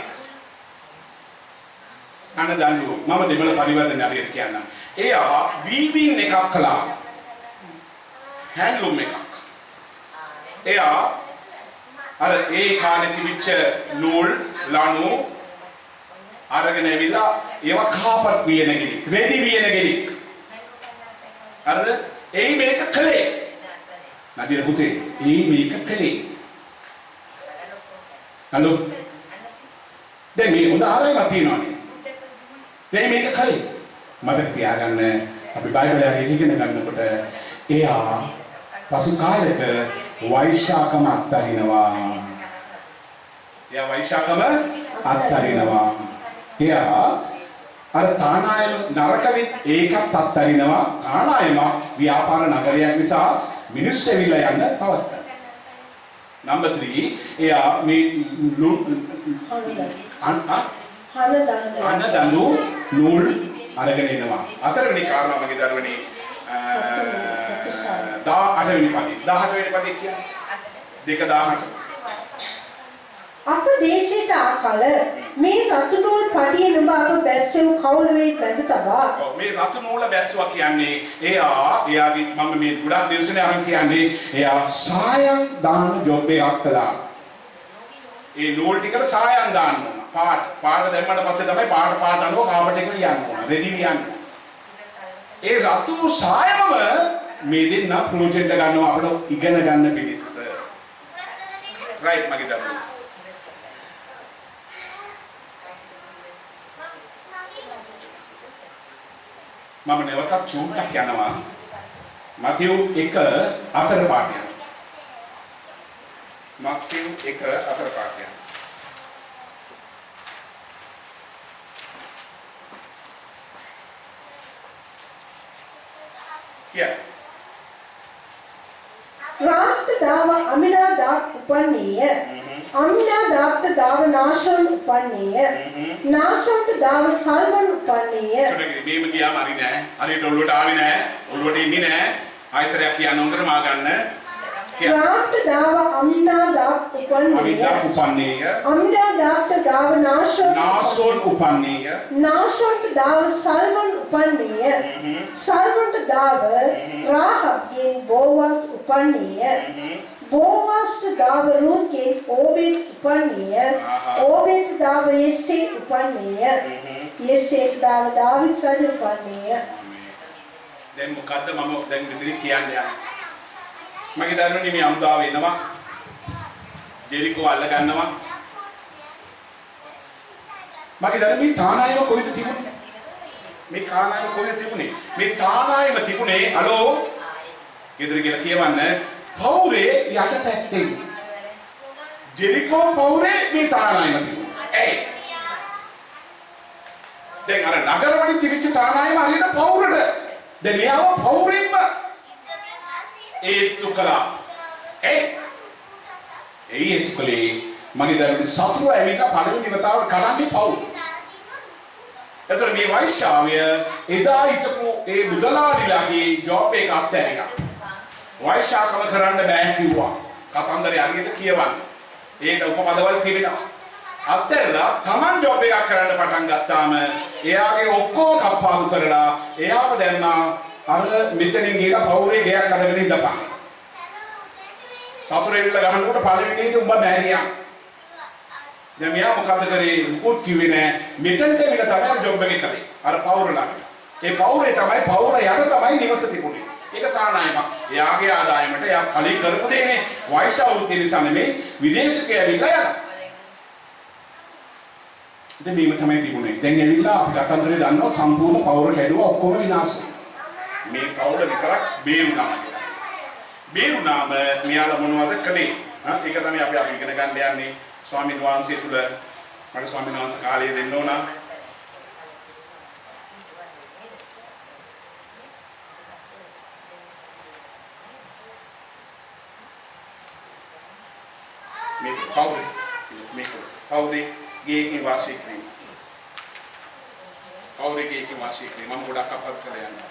හන දඬු මම දෙමළ පරිවර්තන හරියට කියන්නම්. එයා වීවින් එකක් කළා. හැන්ඩ්ලූම් එකක්. එයා අර ඒ කාලේ තිබිච්ච නූල් ලණු අරගෙන ඇවිල්ලා ඒවා කාපට් වියන ගෙඩි රෙදි වියන ගෙඩි හරිද එයි මේක කලේ නදිර පුතේ එයි මේක කලේ හලෝ දැන් මේ හොඳ ආරයක තියෙනවානේ දැන් මේක කලේ මතක තියාගන්න අපි බයිබලය ඉගෙන ගන්නකොට එයා පසු කාලෙක වෛශාකම අත්හරිනවා එයා වෛශාකම අත්හරිනවා එයා අර තානායම නරකවිත් ඒකත් අත්හරිනවා තානායම ව්‍යාපාර නගරයක් නිසා මිනිස්සු ඇවිල්ලා යන්න පවත්තා. නම්බර් 3 එයා මේ අන්න දඬු නූල් අරගෙන එනවා. හතරවෙනි කාරණා මගේ දරුවනේ 18 වෙනි පදේ 17 වෙනි පදේ කියන්නේ 2:18 අප දේශයට ආකල මේ රතු නූල් පඩිය නුඹ අප බැස්සෙව් කවුළුවේ බැඳ තබා. මේ රතු නූල බැස්සුවා කියන්නේ එයාගේ මම මේ ගොඩක් දේශනේ අරන් කියන්නේ එයා සායම් දාන ජොබ් එකක් කළා. ඒ නූල් ටිකට සායම් දාන්න ඕන. පාට දැම්මට පස්සේ තමයි පාට අනුව කාපට් එක ලියන්න ඕන. රෙදි ලියන්න. ඒ රතු සායමම මේ දෙන්න ප්‍රොජෙක්ට් එක ගන්නවා අපිට ඉගෙන ගන්න පිණිස. රයිට් මගේ දරුවෝ. මම නැවතත් චූට්ටක් යනවා මතෙව් 1 අතර පාඩය. මතෙව් 1 අතර පාඩය. කිය. රාත්ත දාව අමිනාදාබ් උපන්නේය. අමිනාදාබ්ට දාව නාෂෝන් උපන්නේය. නාෂෝන්ට දාව සල්මන් උපන්නේය. මේම ගියාම හරි නෑ. හරියට ඔළුවට ආවේ නෑ. ඔළුවට ඉන්නේ නෑ. ආයතරයක් කියන්න උන්ට මා ගන්න. රාම්ට දාව අම්නාදාක් උපන්නේය. අම්නාදාක්ට දාව නාසෝන් උපන්නේය. නාසෝන්ට දාව සල්මොන් උපන්නේය. සල්මොන්ට දාව රාහබ්ගෙන් බෝවස් උපන්නේය. බෝවස්ට දාව රුත්ගෙන් ඕබෙත් උපන්නේය. ඕබෙත් දාව යෙස්සේ උපන්නේය. යෙස්සේට දාව දාවිත් රජ උපන්නේය. දැන් මොකද්ද මම දැන් මෙතන කියන්නේ? මගේ දරුවනේ මේ අමුදාව එනවා. ජෙරිකෝ අල්ල ගන්නවා. මගේ දරුවනේ මේ තානායම කොහෙද තිබුණේ? මේ කානායම කොහෙද තිබුණේ? මේ තානායම තිබුණේ හලෝ. ගෙදර කියලා කියවන්න පවුරේ යට පැත්තෙන්. ජෙරිකෝ පවුරේ මේ තානායම තිබුණා. ඇයි? දැන් අර නගරවලින් තිබිච්ච තානායම හරියට පවුරට. දැන් මෙයාව පවුරෙන්ම ඒත්තු කළා. ඒත්තු කලේ මගේ දරුවනේ සතුරු ඇවිල්ලා පළවෙනි වතාවට කඩන්නේ පවුල්. එතකොට මේ වෛශ්‍යාවය එදා හිටපු ඒ මුදලාලිලාගේ ජොබ් එක අත්හැරියා. වෛශ්‍යාකම කරන්න බෑ කිව්වා. කතන්දරේ හරියට කියවන්න. ඒක උපපදවල තිබෙනවා. අත්හැරලා Taman ජොබ් එකක් කරන්න පටන් ගත්තාම එයාගේ ඔක්කොම කප්පාදු කරලා එයාව දැම්මා අර මෙතනින් ගිහලා පවුරේ ගෙයක් අරගෙන ඉඳපන්. සතුරේ විල ගහනකොට පළවෙනිට උඹ බෑරියා. දැන් මෙයා මොකද කරේ? මුකුත් කිව්වේ නෑ. මෙතනට විල තමයි ජොබ් එකේ කළේ. අර පවුර ළඟ. ඒ පවුරේ තමයි පවුර යට තමයි නිවස තිබුණේ. ඒක තානායම. එයාගේ ආදායමට එයා කලින් කරපු දෙන්නේ වෛශ්‍යවෘත්තිය නිසා නෙමෙයි විදේශිකය ඇවිල්ලා යනවා. දැන් මේව තමයි තිබුණේ. දැන් ඇවිල්ලා අපි කතන්දරේ දන්නවා සම්පූර්ණ පවුර කැඩුවා ඔක්කොම විනාශ වුණා. මේ පවුල විතරක් බේරුණා. බේරුණාම මෙයාලා මොනවද කළේ? ඒක තමයි අපි ඉගෙන ගන්න යන්නේ. ස්වාමීන් වහන්සේ තුල මට ස්වාමීන් වහන්සේ කාලය දෙන්න ඕන. මේ පවුලේ ගේකින් වාසය කිරීම. පවුලේ ගේකින් වාසය කිරීම මම ගොඩක් අපත් කරලා යනවා.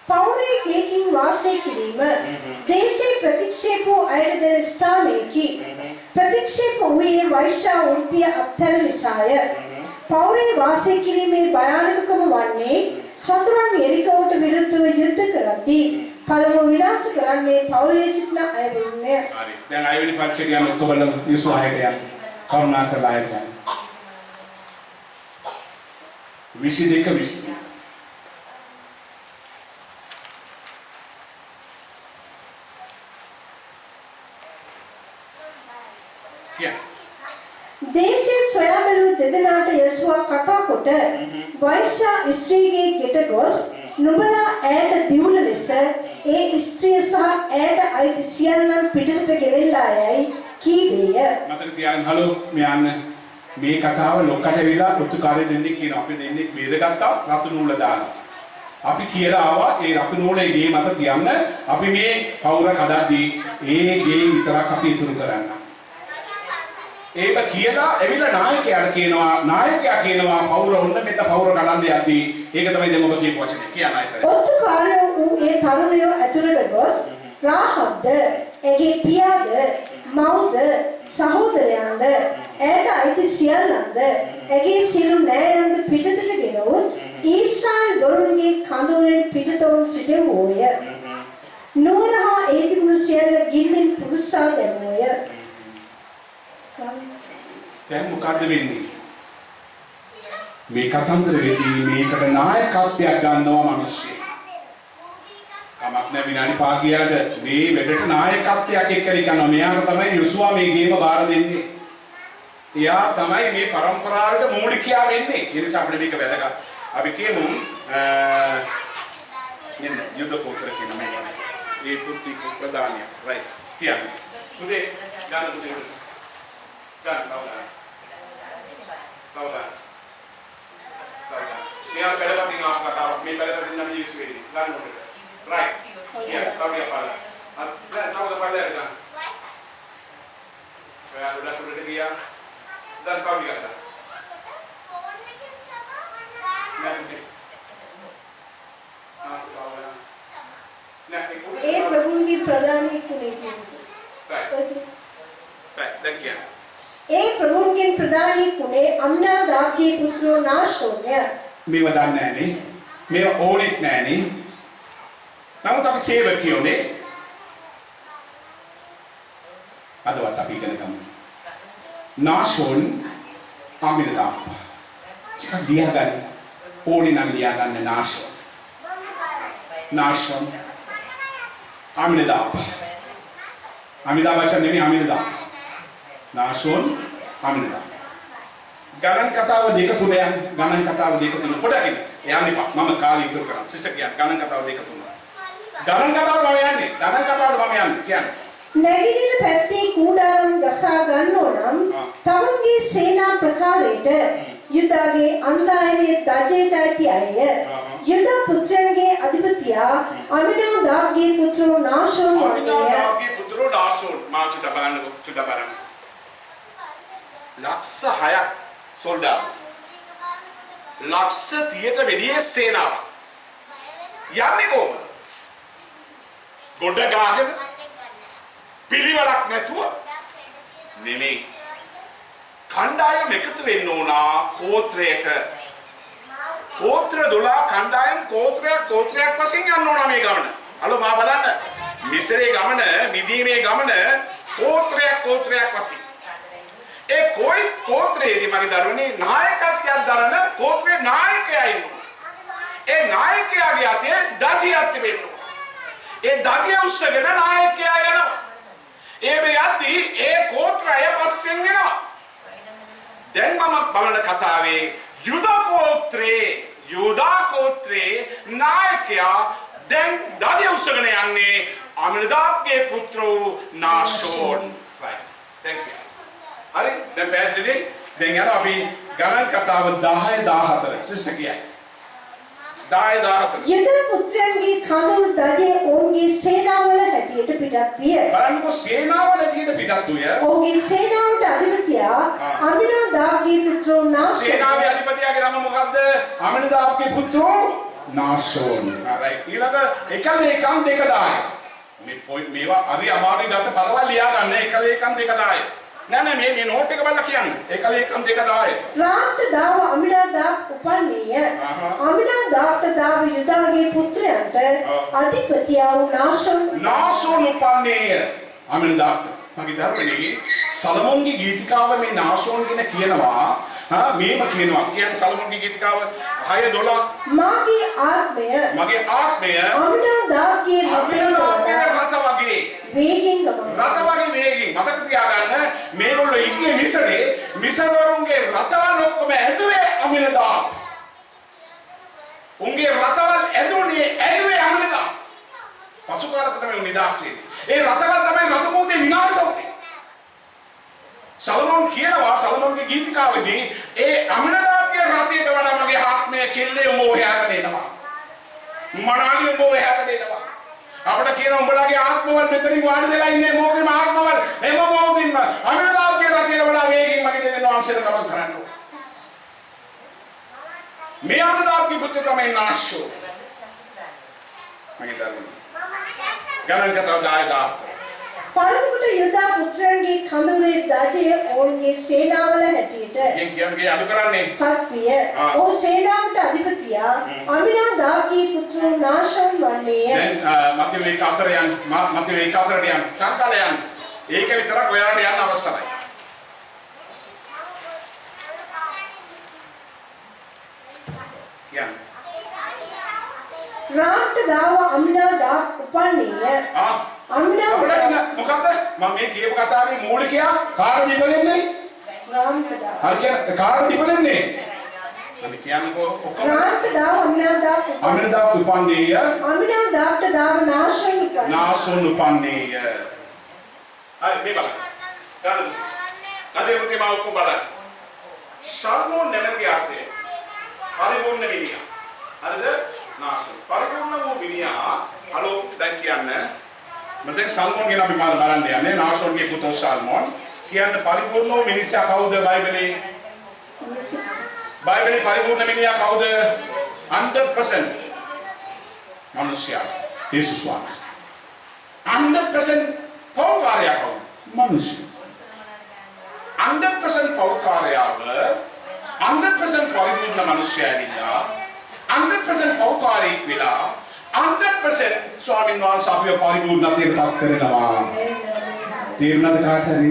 පවුරේ ගේකින් වාසය කිරීම දේශේ ප්‍රතික්ෂේප වූ අයට දෙන ස්ථානයකි. ප්‍රතික්ෂේප වූයේ වෛශ්‍ය වෘත්තිය අත්හැර නිසාය. පවුරේ වාසය කිරීමේ භයානකකම වන්නේ සතුරන් යෙරිකෝට විරුද්ධව යුද්ධ කරද්දී පළමුව විනාශ කරන්නේ පවුලේ සිටින අය වෙන්නේ. හරි. දැන් අයවැනි පරිච්ඡේදය යන ඔක්කොම විශ්වාසයට යන්න. කරුණා කරලා යන්න. 22 20 දේශේ සොයා බැලූ දෙදෙනාට යසුවා කතා කොට වෛශ්‍ය ස්ත්‍රීගේ ගෙට ගොස් නුඹලා ඈට දිවුල ලෙස ඒ ස්ත්‍රිය සහ ඈට අයිති සියල්ලන් පිටතට ගෙනෙලා යයි කීවේය. මතක තියාගන්න හලෝ මෙයන් මේ කතාව ලොක්කට ඇවිල්ලා පුතුකාරය දෙන්නෙක් කියනවා. අපි දෙන්නෙක් බේරගත්තා රතු නූල දාලා. අපි කියලා ආවා ඒ රතු නූලේ ගේ මත තියන්න අපි මේ පවුර කඩද්දී ඒ ගේ විතරක් අපි ඉතුරු කරන්න. ඒක කියලා එවිලා නායකයා කියනවා පවුර ඔන්න මෙන්න පවුර කඩන්න යද්දී ඒක තමයි දැන් ඔබ කියපු වචනේ කියන අයසරේ. ඔත්තුකාරයෝ ඌ ඒ තරුණයෝ ඇතුළට ගොස් රාහබ්ද එගේ පියාද මව්ද සහෝදරයන්ද ඈට අයිති සියල්ලන්ද එගේ සියලු නෑයන්ද පිටතට ගෙනවොත් ඊශ්‍රායල් දොරුන්ගේ කඳවුරෙන් පිටතවුන් සිටවෝය. නෝරහා ඒ තිබුණු සියල්ල ගින්නෙන් පුරුස්සා දැමුවෝය. දැන් මොකද්ද වෙන්නේ? මේ කතන්දරෙදී මේකට නායකත්වයක් ගන්නවා මිනිස්සු. කමක් නැ විනාඩි 5 ගියාට මේ වැඩට නායකත්වයක් එක්කරි කරනවා. මෙයාට තමයි යොසුවා මේ ගේම බාර දෙන්නේ. එයා තමයි මේ પરම්පරාවට මූලිකයා වෙන්නේ. ඒ නිසා අපිට මේක වැදගත්. අපි කියමු මෙන්න යුද්ධ පොතර කියන මේ ඒ පුත්‍ති ප්‍රදානිය. රයිට්. කියන්නේ. මුදේ ගන්න මුදේ. ගන්න තවලා. මෙයා බැලපතින් ආපු කතාවක් මේ බැලපතින් නම් යූස් වෙන්නේ. ගන්න ඕනේ. රයිට්. Yeah, කවිය පාලා. දැන් තවද පාලා ගන්න. ඔයා උඩට ගියා. දැන් කවිය ගත්තා. ඒ ප්‍රභුන්ගේ ප්‍රධානීෙක් උනේ කියන්නේ. දැන් කියන්න. ඒ ප්‍රභුන්ගෙන් ප්‍රධානීෙක් උනේ අම්නාදාබ්ගේ පුත්‍රෝ නාශෝන්ය. මේව දන්නේ නැහනේ. මේව ඕනෙත් නැහනේ. නමුත් අපි සේවකයෝනේ. අදවත් අපි ඉගෙන ගමු. නාශෝන් අමිනදාබ්. ටිකක් ලියා ගන්න. ඕනේ නම් ලියා ගන්න නාශෝන්. නාශෝන් අමිනදාබ්. අමිනදාබ් වචන නෙමෙයි අමිනදාබ්. නාශෝන් අමිනදාබ්. ගණන් කතාව දෙක තුන යන ගණන් කතාව දෙක තුන පොඩක් යන්න එපා. මම කාලේ ඉතුරු කරා. සිස්ටර් කියන්නේ ගණන් කතාව දෙක තුන. ගණන් කතාවට මම යන්නේ. ගණන් කතාවට මම යන්නේ. කියන්නේ නැගිටින පැත්තේ කූඩාරම් ගසා ගන්නෝ නම් තවුන්ගේ සේනා ප්‍රකාරයට යුදාගේ අන්දායමේ දජයට ඇති අය යුදා පුත්‍රයන්ගේ අධිපතියා අමිනාදාබ්ගේ පුත්‍රෝ නාශෝන් වන්නේ. අමිනාදාබ්ගේ පුත්‍රෝ නාශෝන් මා චුට්ට බලන්න. ලක්ෂ 6ක් සොල්දාදු. ලක්ෂ 30ට වැඩිය සේනාවක්. යන්නේ කොහොමද? ගොඩ ගාගෙන පිළිවෙලක් නැතුව නෙමෙයි. කණ්ඩායම එකතු වෙන්න ඕන කෝත්‍රයට. කෝත්‍ර 12 කණ්ඩායම් කෝත්‍රයක් වශයෙන් යන්න ඕන මේ ගමන. අලෝ මා බලන්න. මිසරේ ගමන, මිදීමේ ගමන කෝත්‍රයක් වශයෙන්. ඒ කෝත්‍රයේදී මගේ දරුවනේ නායකත්වයක් දරන කෝත්‍රයේ නායකයා ඉන්නවා. ඒ නායකයාගේ අතේ දජියක් තිබෙනවා. ඒ දජිය උස්සගෙන නායකයා යනවා. ඒ වෙයද්දී ඒ කෝත්‍රය පස්සෙන් එනවා. දැන් මම බලන කතාවේ යුදා කෝත්‍රයේ නායකයා දැන් දජිය උස්සගෙන යන්නේ අමිනදාබ්ගේ පුත්‍රෝ නාශෝන්. right. thank you. හරි දැන් පැහැදිලිද? දැන් යනවා අපි ගණන් කතාව 10 14 සිස්ටර් කියයි. 10 14 යුද පුත්‍රයන්ගේ කඳුළු දජය ඔවුන්ගේ සේනාවල හැටියට පිටත් විය. බලන්නකො සේනාවල හැටියට පිටත් විය. ඔවුන්ගේ සේනාවට අධිපතියා අමිනාදාබ්ගේ පුත්‍රෝ නාශෝන්. සේනාවේ අධිපතියාගේ නම මොකද්ද? අමිනාදාබ්ගේ පුත්‍රෝ නාශෝන්. right. ඊළඟ එකල එකන් දෙක 10. මේ පොයින්ට් මේවා හරි අමාරුයි ගත්ත පළවල් ලියා ගන්න. එකල එකන් දෙක 10. නෑ මේ නෝට් එක බලලා කියන්න. එකල එකන් දෙක 10. රාම්ට දාව අමිනාදාබ් උපන්නේය. අමිනාදාබ්ට දාව යුදාගේ පුත්‍රයන්ට අධිපතියා වූ නාශෝන් උපන්නේය. අමිනාදාබ් මගේ දරුවනේ සලමෝන්ගේ ගීතිකාව මේ නාශෝන් කියන කියනවා. මේම කියනවා. කියන්නේ සලමෝන්ගේ ගීතිකාව 6:12 මගේ ආත්මය අමිනාදාබ්ගේ රත වගේ වේගින් ගමන. රත වගේ වේගින් මතක තියාගන්න මේගොල්ලෝ ඉන්නේ මිසරවරුන්ගේ රතවල් ඔක්කොම ඇදුවේ අමිනදාබ්. උන්ගේ රතවල් ඇදුවේ අමිනදාබ්. පසු කාලයක තමයි නිදාස් වෙන්නේ. ඒ රතවල් තමයි රතමූදේ විනාශ වුනේ. සලමෝන් කියනවා සලමෝන්ගේ ගීතිකාවේදී ඒ අමිනදාබ්ගේ රතයට වඩා මගේ ආත්මය කෙල්ලේ මොහයාගෙන එනවා. මනාලිය මොහයාගෙන එනවා. අපිට කියන උඹලාගේ ආත්මවල මෙතනින් වාඩි වෙලා ඉන්නේ මොකේම ආත්මවල එම මොකදින්ම අමිනදාබ්ගේ රතයට වඩා වේගින් මගේ දෙවියන් වහන්සේලා ගමන් කරන්න ඕන. මේ අමිනදාබ්ගේ පුත්‍රය තමයි නාශෝන්. මගේ දරුවෝ. ගණන් කතාව 10 පළමුවට යුදා පුත්‍රයන්ගේ කඳුරේ දජය ඔවුන්ගේ සේනාවල හැටියට කියන්නේ අඩු කරන්නේ පත්විය. ඔහු සේනාවට අධිපතියා අමිනාදාබ්ගේ පුත්‍රෝ නාශෝන් වන්නේය. දැන් මතේ 4 යන මතේ 4ට යන ටංකල යන ඒක විතරක් ඔයාලට යන්න අවශ්‍යයි. රාම්ට දාව අමිනාදාබ් උපන්නේය. අමිනාදාබ් මොකද්ද මම මේ කියපු කතාවේ මූලිකයා කාටද ඉපදෙන්නේ? රාම්ට දාව. හරි කියන්නේ කාටද ඉපදෙන්නේ? අපි කියන්නකෝ ඔක්කොම රාම්ට දාව අමිනාදාබ් උපන්නේය. අමිනාදාබ්ට දාව නාශෝන් උපන්නේය. හරි මේ බලන්න. ගන්න. අදේ පුතේ මම ඔක්කොම බලන්න. සල්මෝන් නැමැති අර්ථය පරිපූර්ණ විනියා. හරිද? නාශෝන්. පරිපූර්ණ වූ විනියා අලෝ දැන් කියන්නේ මම දැන් සල්මෝන් ගැන අපි බලන්න යන්නේ. නාශෝන්ගේ පුතෝ සල්මෝන් කියන්නේ පරිපූර්ණ වූ මිනිසා කවුද බයිබලයේ? බයිබලයේ පරිපූර්ණ මිනිහා කවුද? 100% manusia Yesus wants 100% පෞකාරයා කවුද? මිනිස්සු 100% පෞකාරයාව 100% පරිපූර්ණ මිනිසයා ඇවිල්ලා 100% පෞකාරී වෙලා 100% ස්වාමීන් වහන්සේ අපිව පරිපූර්ණත්වයට පත් කරනවා. තේරුණාද කාට හරි?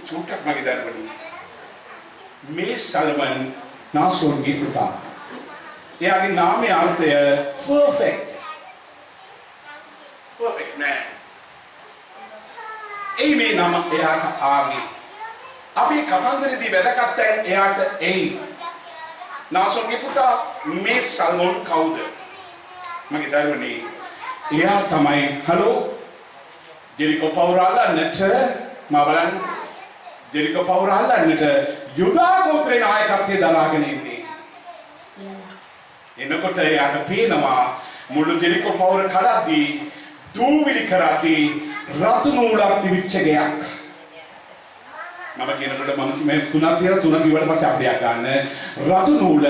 චුට්ටක් මගේ දරුවනි මේ සල්මන් නාසෝන්ගේ පුතා. එයාගේ නාමයේ අර්ථය perfect man. ඒ මේ නම එයාට ආවේ. අපි කතන්දරේදී වැදගත් තැන් එයාට එයි. නාසෝන්ගේ පුතා මේ සල්මන් කවුද? මගේ දරුවනි එයා තමයි හලෝ ජෙරිකෝ පවුරාලන්නට මා බලන්න ජෙරිකෝ පවුරාලන්නට යුදා ගෝත්‍රයේ නායකත්වයේ දරාගෙන ඉන්නේ. එනකොට එයාට පේනවා මුළු ජෙරිකෝ පවුර කඩද්දී දූවිලි කරද්දී රතු නූලක් තිබිච්ච ගයක්. මම කියනකොට මම මේ තුනක් තියලා තුන කිව්වට පස්සේ අපියක් ගන්න රතු නූල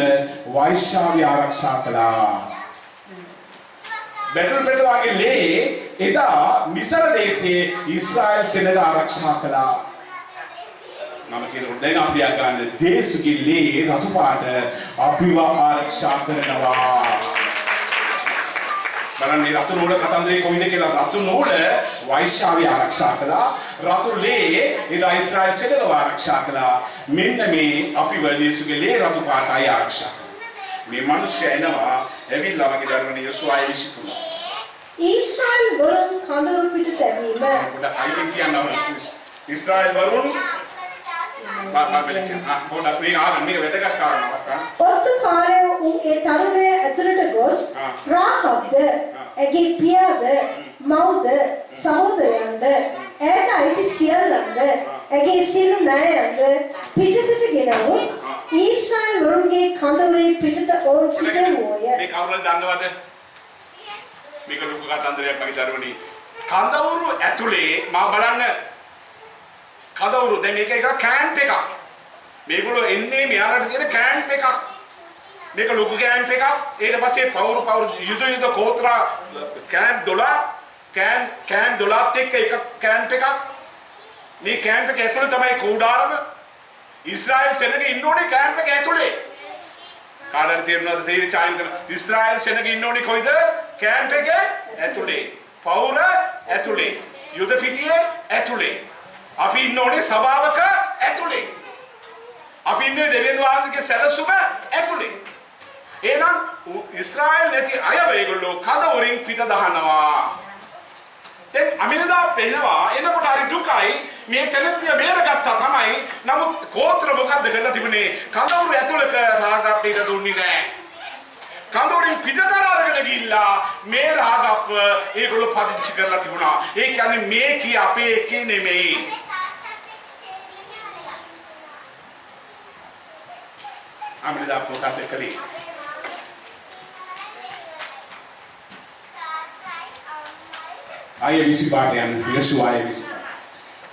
වෛශ්‍යාවි ආරක්ෂා කළා. බැටල් වගේ ලේ එදා මිසර දේශයේ ඊශ්‍රායල් සෙනග ආරක්ෂා කළා. මම කියනකොට දැන් අපියක් ගන්න දේශුගේ ලේ රතු පාට අපිව ආරක්ෂා කරනවා. බලන්න මේ රතු නූල කතන්දරේ කොයිද කියලා රතු නූල වෛශ්‍යාවි ආරක්ෂා කළා. රතු ලේ එදා ඊශ්‍රායල් සෙනග ආරක්ෂා කළා. මෙන්න මේ අපිව දේශුගේ ලේ රතු පාටයි ආරක්ෂා මේ මිනිස්සයා එනවා එවිල්ලා මගේ දරුවනේ යොසුආ 23. ඊශ්‍රායල් වරුන් කඳවුරු පිට තැබීම. පොඩ්ඩක් අයියෙන් කියන්න ඕනේ. ඊශ්‍රායල් වරුන් පොඩ්ඩක් මේ ආරම්භ මේක වැදගත් කාරණාවක්. ඔත්තුකාරයෝ ඒ තරුණය ඇතුළට ගොස් රාහබ්ද ඇගේ පියාද මව්ද සහෝදරයන්ද ඇයට අයිති සියල්ලන්ද ඇගේ සියලු ණයයන්ද පිටතට ගෙනවොත් ඊශ්‍රායල් වරුන්ගේ කඳවුරේ පිටත ඔවුන් සිටවෝය. මේ කවුරුද දන්නවද? මේක ලොකු කතන්දරයක් මගේ දරුවනි. කඳවුරු ඇතුලේ මා බලන්න කඳවුරු දැන් මේක එක කැම්ප් එකක්. මේගොල්ලෝ එන්නේ මෙයාලට තියෙන කැම්ප් එකක්. මේක ලොකු කැම්ප් එකක්. ඊට පස්සේ පවුරු යුද කෝත්‍රා කැම්ප් 12 කැම්ප් 12ත් එක්ක එක කැම්ප් එකක්. මේ කැම්ප් එක ඇතුලේ තමයි කූඩාරම. ඊශ්‍රායල් සෙනග ඉන්න ඕනේ කැම්ප් එක ඇතුලේ. කාටද තේරුණාද තේරි චායින් කරන ඊශ්‍රායල් සෙනග ඉන්න ඕනේ කොයිද? කැම්ප් එක ඇතුලේ. පවුර ඇතුලේ. යුද පිටියේ ඇතුලේ. අපි ඉන්න ඕනේ සභාවක ඇතුලේ. අපි ඉන්නේ දෙවියන් වහන්සේගේ සැලසුම ඇතුලේ. එහෙනම් ඊශ්‍රායල් නැති අය මේගොල්ලෝ කඳවුරින් පිට දහනවා. දැන් අමිනදා පේනවා එනකොට හරි දුකයි මේ තැනතිය බේරගත්තා තමයි. නමුත් ගෝත්‍ර මොකද්ද කරලා තිබුණේ? කඳවුරු ඇතුළක රාගප්ප ඉඳ දුන්නේ නැහැ. කඳවුරින් පිටතට අරගෙන ගිහිල්ලා මේ රාගප්ප ඒගොල්ලෝ පදිංචි කරලා තිබුණා. ඒ කියන්නේ මේ කී අපේ එකේ නෙමෙයි. අමිනදා මොකක්ද කළේ? ආයේ විසිපාටයන් යොසුආ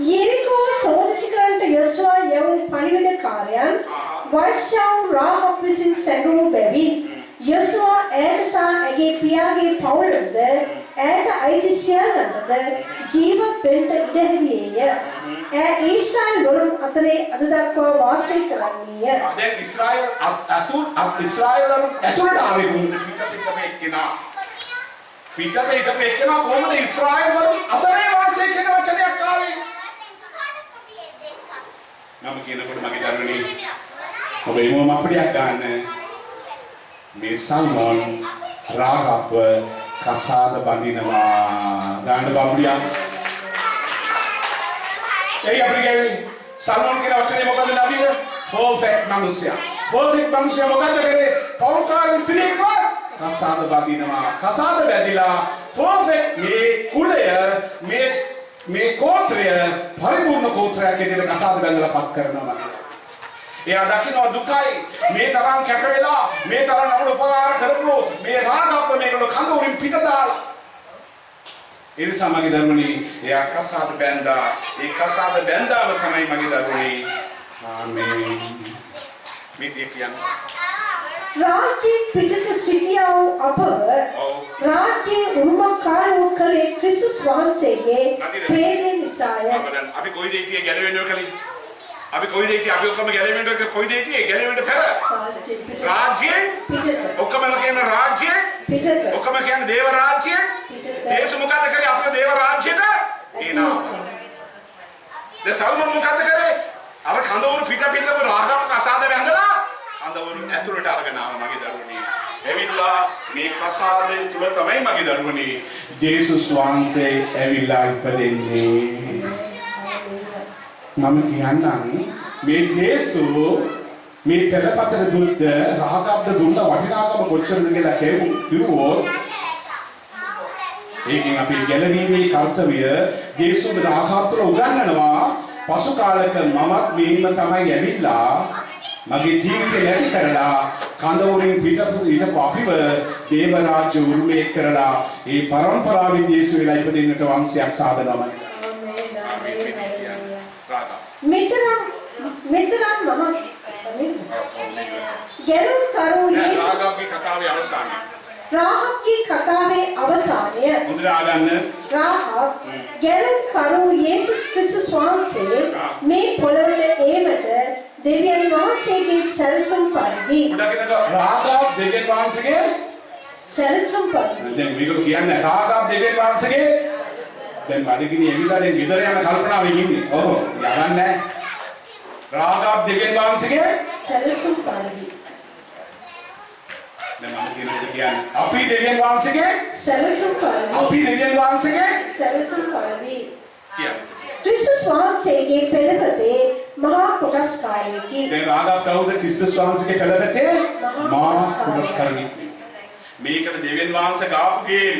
යෙරිකෝ සෝදිසිකරන්ට යොසුආ යවුන් පණිවිඩකාරයන් වෛශ්‍යාව රාහබ් විසින් සැඟවූ බැවින් යොසුආ ඇයට සහ ඇගේ පියාගේ පවුලටද ඇයට අයිති සියල්ලන්ටද ජීවත් වෙන්න ඉඩ හැරියේය. ඇය ඊශ්‍රායල් වරුන් අතරේ අද දක්වා වාසය කරන්නේය. දැන් ඊශ්‍රායල් ඇතුළට ආවේ කොහොමද? පිටතින් එක්කෙනා පිටත හිටපු එක්කෙනා කොහොමද ඊශ්‍රායල් වරුන් අතරේ වාසය කියන වචනයක් ආවේ? මම කියනකොට මගේ දරුවනේ ඔබ එමුම අපියක් ගන්න මේ සල්මන් රාගප්ප කසාද බඳිනවා දාන්න බබුලියක්. ඒ අපිගේ සල්මන් කියන වචනේ මොකද නබිද? perfect මනුස්සයා. perfect මනුස්සයා මොකද කරේ? පෞකාර ස්ත්‍රියව කසාද බඳිනවා. කසාද බැඳිලා perfect මේ කුලය මේ ගෝත්‍රය පරිපූර්ණ ගෝත්‍රයක් ඇතුළේ කසාද බැඳලා පත් කරනවා. එයා දකින්න දුකයි මේ තරම් කැප වෙලා මේ තරම් අපට උපකාර කරපු මේ රාගප්ප මේගොල්ලෝ කඳවුරින් පිට දාලා ඒ නිසා මගේ දරුවනේ එයා කසාද බැඳා ඒ කසාද බැඳාම තමයි මගේ දරුවනේ ආමේන් මේ තිය කියන්නේ. රාජ්‍ය පිටත සිටියා වූ අපව රාජ්‍ය උරුමකාරෝ කලේ ක්‍රිස්තුස් වහන්සේගේ ප්‍රේමය නිසාය. අපි කොයි දෙයකින් ගැලවෙන්නේ කලින්? අපි කොයි දෙයකින් අපි ඔක්කොම ගැලවෙන්නේ කොයි දෙයකින් ගැලවෙන්න පෙර? රාජ්‍යයෙන් ඔක්කොම කියන රාජ්‍යයෙන් ඔක්කොම කියන්නේ දේව රාජ්‍යයෙන්. දේශ මොකද කරේ අපේ දේව රාජ්‍යෙට? එනවා. දැන් සල්මන් මොකද කරේ? අර කඳවුරු පිට රාගම කසාද වැඳලා කඳවුරු ඇතුළට අරගෙන ආව මගේ දරුවනේ. එවිලා මේ කසාදේ තුල තමයි මගේ දරුවනේ ජේසුස් වහන්සේ ඇවිල්ලා ඉපදෙන්නේ. මම කියන්නම් මේ ජේසු මේ පෙළපතර දුද්ද රාගබ්ද දුන්න වටිනාකම කොච්චරද කියලා කිව්වොත් ඒකෙන් අපි ගැලවීමේ කර්තව්‍ය ජේසු රාගාතුර උගන්වනවා. පසු කාලයක මමත් මේම තමයි ඇවිල්ලා මගේ ජීවිතේ නැති කරලා කඳවුරින් පිටපු අපිව දේව රාජ්‍ය උරුමය කරලා ඒ පරම්පරාවෙන් ජේසු වෙලා ඉපදෙන්නට වංශයක් සාදනවා. මෙතරම් මම ගැලුම් කරු රාගබ්ගේ කතාවේ අවසානය. රාහබ්ගේ කතාවේ අවසානය. මුද්‍රා ගන්න. රාහබ් ගැලුම් කරු යේසුස් ක්‍රිස්තුස් වහන්සේ මේ පොළොවට ඒමට දෙවියන් වහන්සේගේ සැලසුම් පරිදි. උඩකිනක රාහබ් දෙවියන් වහන්සේගේ සැලසුම් පරිදි. දැන් මේක කියන්නේ රාහබ් දෙවියන් වහන්සේගේ දැන් බඩගිනි එවිලා දැන් ගෙදර යන කල්පනාවෙන් ඉන්නේ. ඔව් යවන්නේ නැහැ. රාහබ් දෙවියන් වහන්සේගේ සැලසුම් පරිදි. දැන් මම කියන්නේ අපි දෙවියන් වහන්සේගේ සැලසුම් පරිදි. අපි දෙවියන් වහන්සේගේ සැලසුම් පරිදි. කියන්නේ ක්‍රිස්තුස් වහන්සේගේ පෙළපතේ මහා කොටස්කාරයෙකි. දැන් රාහබ් කවුද? ක්‍රිස්තුස් වහන්සේගේ පෙළපතේ මහා කොටස්කාරයෙක්. මේකට දෙවියන් වහන්සේ ගාපු ගේම.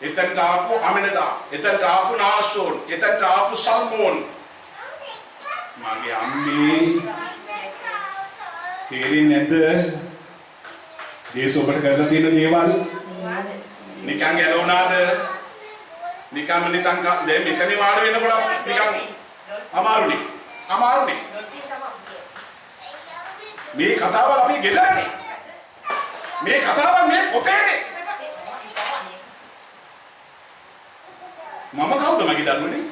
එතනට ආපු අමනදා, එතනට ආපු නාසෝන්, එතනට ආපු සල්මෝන්. මගේ අම්මේ තේරෙන්නේ නැද්ද? ජේසු ඔබට කරලා තියෙන දේවල් නිකන් ගැලවුණාද? නිකන් දැන් මෙතන වාඩි වෙනකොට නිකන් අමාරුනේ. මේ කතාවල් අපි ගෙදරනේ. මේ කතාවල් මේ පොතේනේ. මම කවුද මගේ දරුවනේ?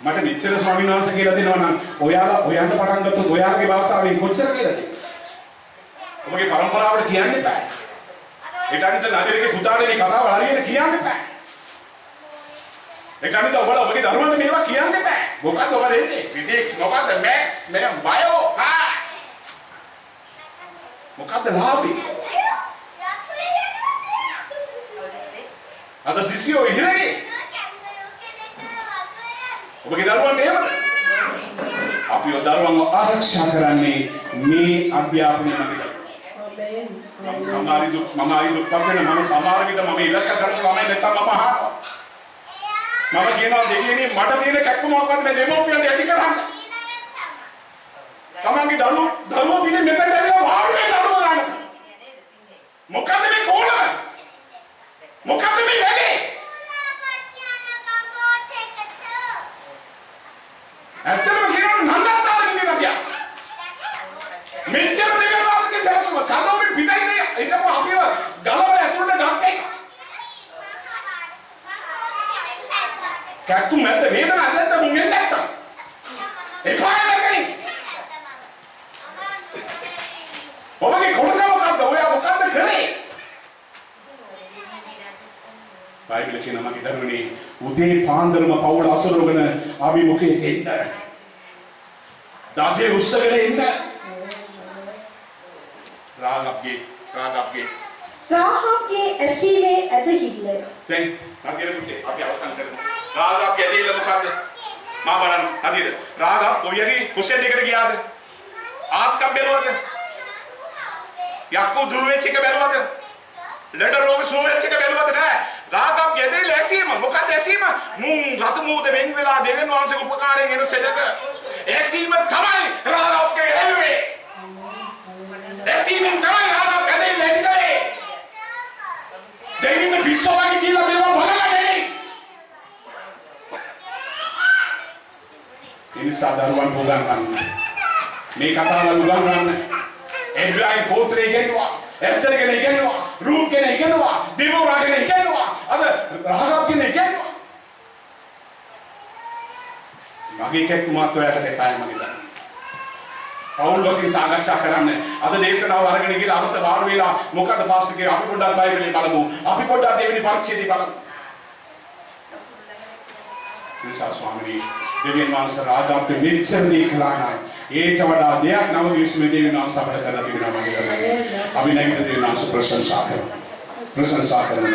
මට මෙච්චර ස්වාමීන් වහන්සේ කියලා දෙනවා නම් ඔයාලා හොයන්න පටන් ගත්තොත් ඔයාලගේ භාෂාවෙන් කොච්චර කියලාද? ඔබගේ පරම්පරාවට කියන්න එපා. ඒටනිට නදිරගේ පුතාට මේ කතාව හරියට කියන්න එපා. ඒටනිට ඔබගේ දරුවන්ට මේවා කියන්න එපා. මොකද්ද ඔබ දෙන්නේ? ෆිසික්ස් මොකද්ද? මැක්ස් මේ බයෝ මොකද්ද ලාභී? අද සිසියෝ ඉහිරේ. ඔබගේ දරුවන්ට එහෙමද? අපි දරුවන්ව ආරක්ෂා කරන්නේ මේ අධ්‍යාපනය මැද. මම ආරි දුක් පස්සෙන් මම සමහර විට මම ඉලක්ක කරලා මම නැත්තම් මම අහනවා. මම කියනවා දෙවියනේ මට තියෙන කැක්කම මොකක්ද මේ දෙමෝපියන්ට ඇති කරන්න. තමන්ගේ දරුවෝ පිළි මෙතනට ඇවිල්ලා වාඩි වෙන්න අඩුව ගන්න. මොකද්ද මේ කෝල? මොකද්ද මේ වැඩේ? ඇත්තටම කියනවා නන්දතාවකින් දෙනවා කිය. මෙච්චර දෙයක් වාස්කේ සැලසුම කඩෝමෙන් පිටයි හිටපු අපිව ගලවලා ඇතුළට ගත්තේ. කැක්කු මැද වේදනාවක් නැත්නම් මුන්නේ නැත්තම්. එපා නැකරි. ඔබගේ කොටස මොකද්ද? ඔයා මොකද්ද කරේ? බයිබලයේ කියන මගේ දරුවනේ උදේ පාන්දරම පවුල අසුරවගෙන අභිමුඛයේ එන්න. දාජේ උස්සගෙන එන්න. රාහබ්ගේ ඇසීමේ ඇදහිල්ල. දැන් නදිර පුතේ අපි අවසන් කරමු. රාහබ්ගේ ඇදහිල්ල මොකද්ද? මා බලන්න නදිර. රාහබ් කොහේරි කුසෙන් දෙකට ගියාද? ආස්කම් බැලුවද? යක්කු දුර වෙච්ච එක බැලුවද? ලෙඩ රෝග සුව වෙච්ච එක බැලුවද නැහැ? රාහබ්ගේ ඇදහිල්ල ඇසීම මොකක්ද ඇසීම? මුන් රතු මූද වෙන් වෙලා දෙවියන් වහන්සේගේ උපකාරයෙන් එන සෙඩක. ඇසීම තමයි රාහබ්ගේ ඇලුවේ. ඇසීමෙන් තමයි රාහබ් ඇදහිල්ල ඇති කළේ. දෙවියන් පිස්සෝවගේ කියලා මේවා බලලා නෙමෙයි. නිසා දරුවන් උගන්වන්න. මේ කතාවල් උගන්වන්න. එබ්‍රාහිම් ගෝත්‍රය ඉගෙනුවා. එස්තර ගැන ඉගෙනුවා. රූත් ගැන ඉගෙනුවා. දෙබෝරා ගැන ඉගෙනුවා. අද රහාබ් ගැන ඉගෙනුවා. මගේ කැක්කුමාත් ඔයාලට එපායි මගේ දන්නේ. පවුල් වශයෙන් සාකච්ඡා කරන්න. අද දේශනාව අරගෙන ගිහලා අවශ්‍ය වාඩි වෙලා මොකද පාස්ටර් කිය අපි පොඩ්ඩක් බයිබලේ බලමු. අපි පොඩ්ඩක් දෙවෙනි පරිච්ඡේදය බලමු. නිසා ස්වාමීනි දෙවියන් වහන්සේ රාජාප්ත මෙච්චර දේ කළා නම් ඒට වඩා දෙයක් නම යේසුස් දෙවියන් වහන්සේ අපට කරලා තිබෙනවා මගේ දරුවෝ. අපි නැගිට දෙවියන් වහන්සේ ප්‍රශංසා කරමු. ප්‍රශංසා කරමු.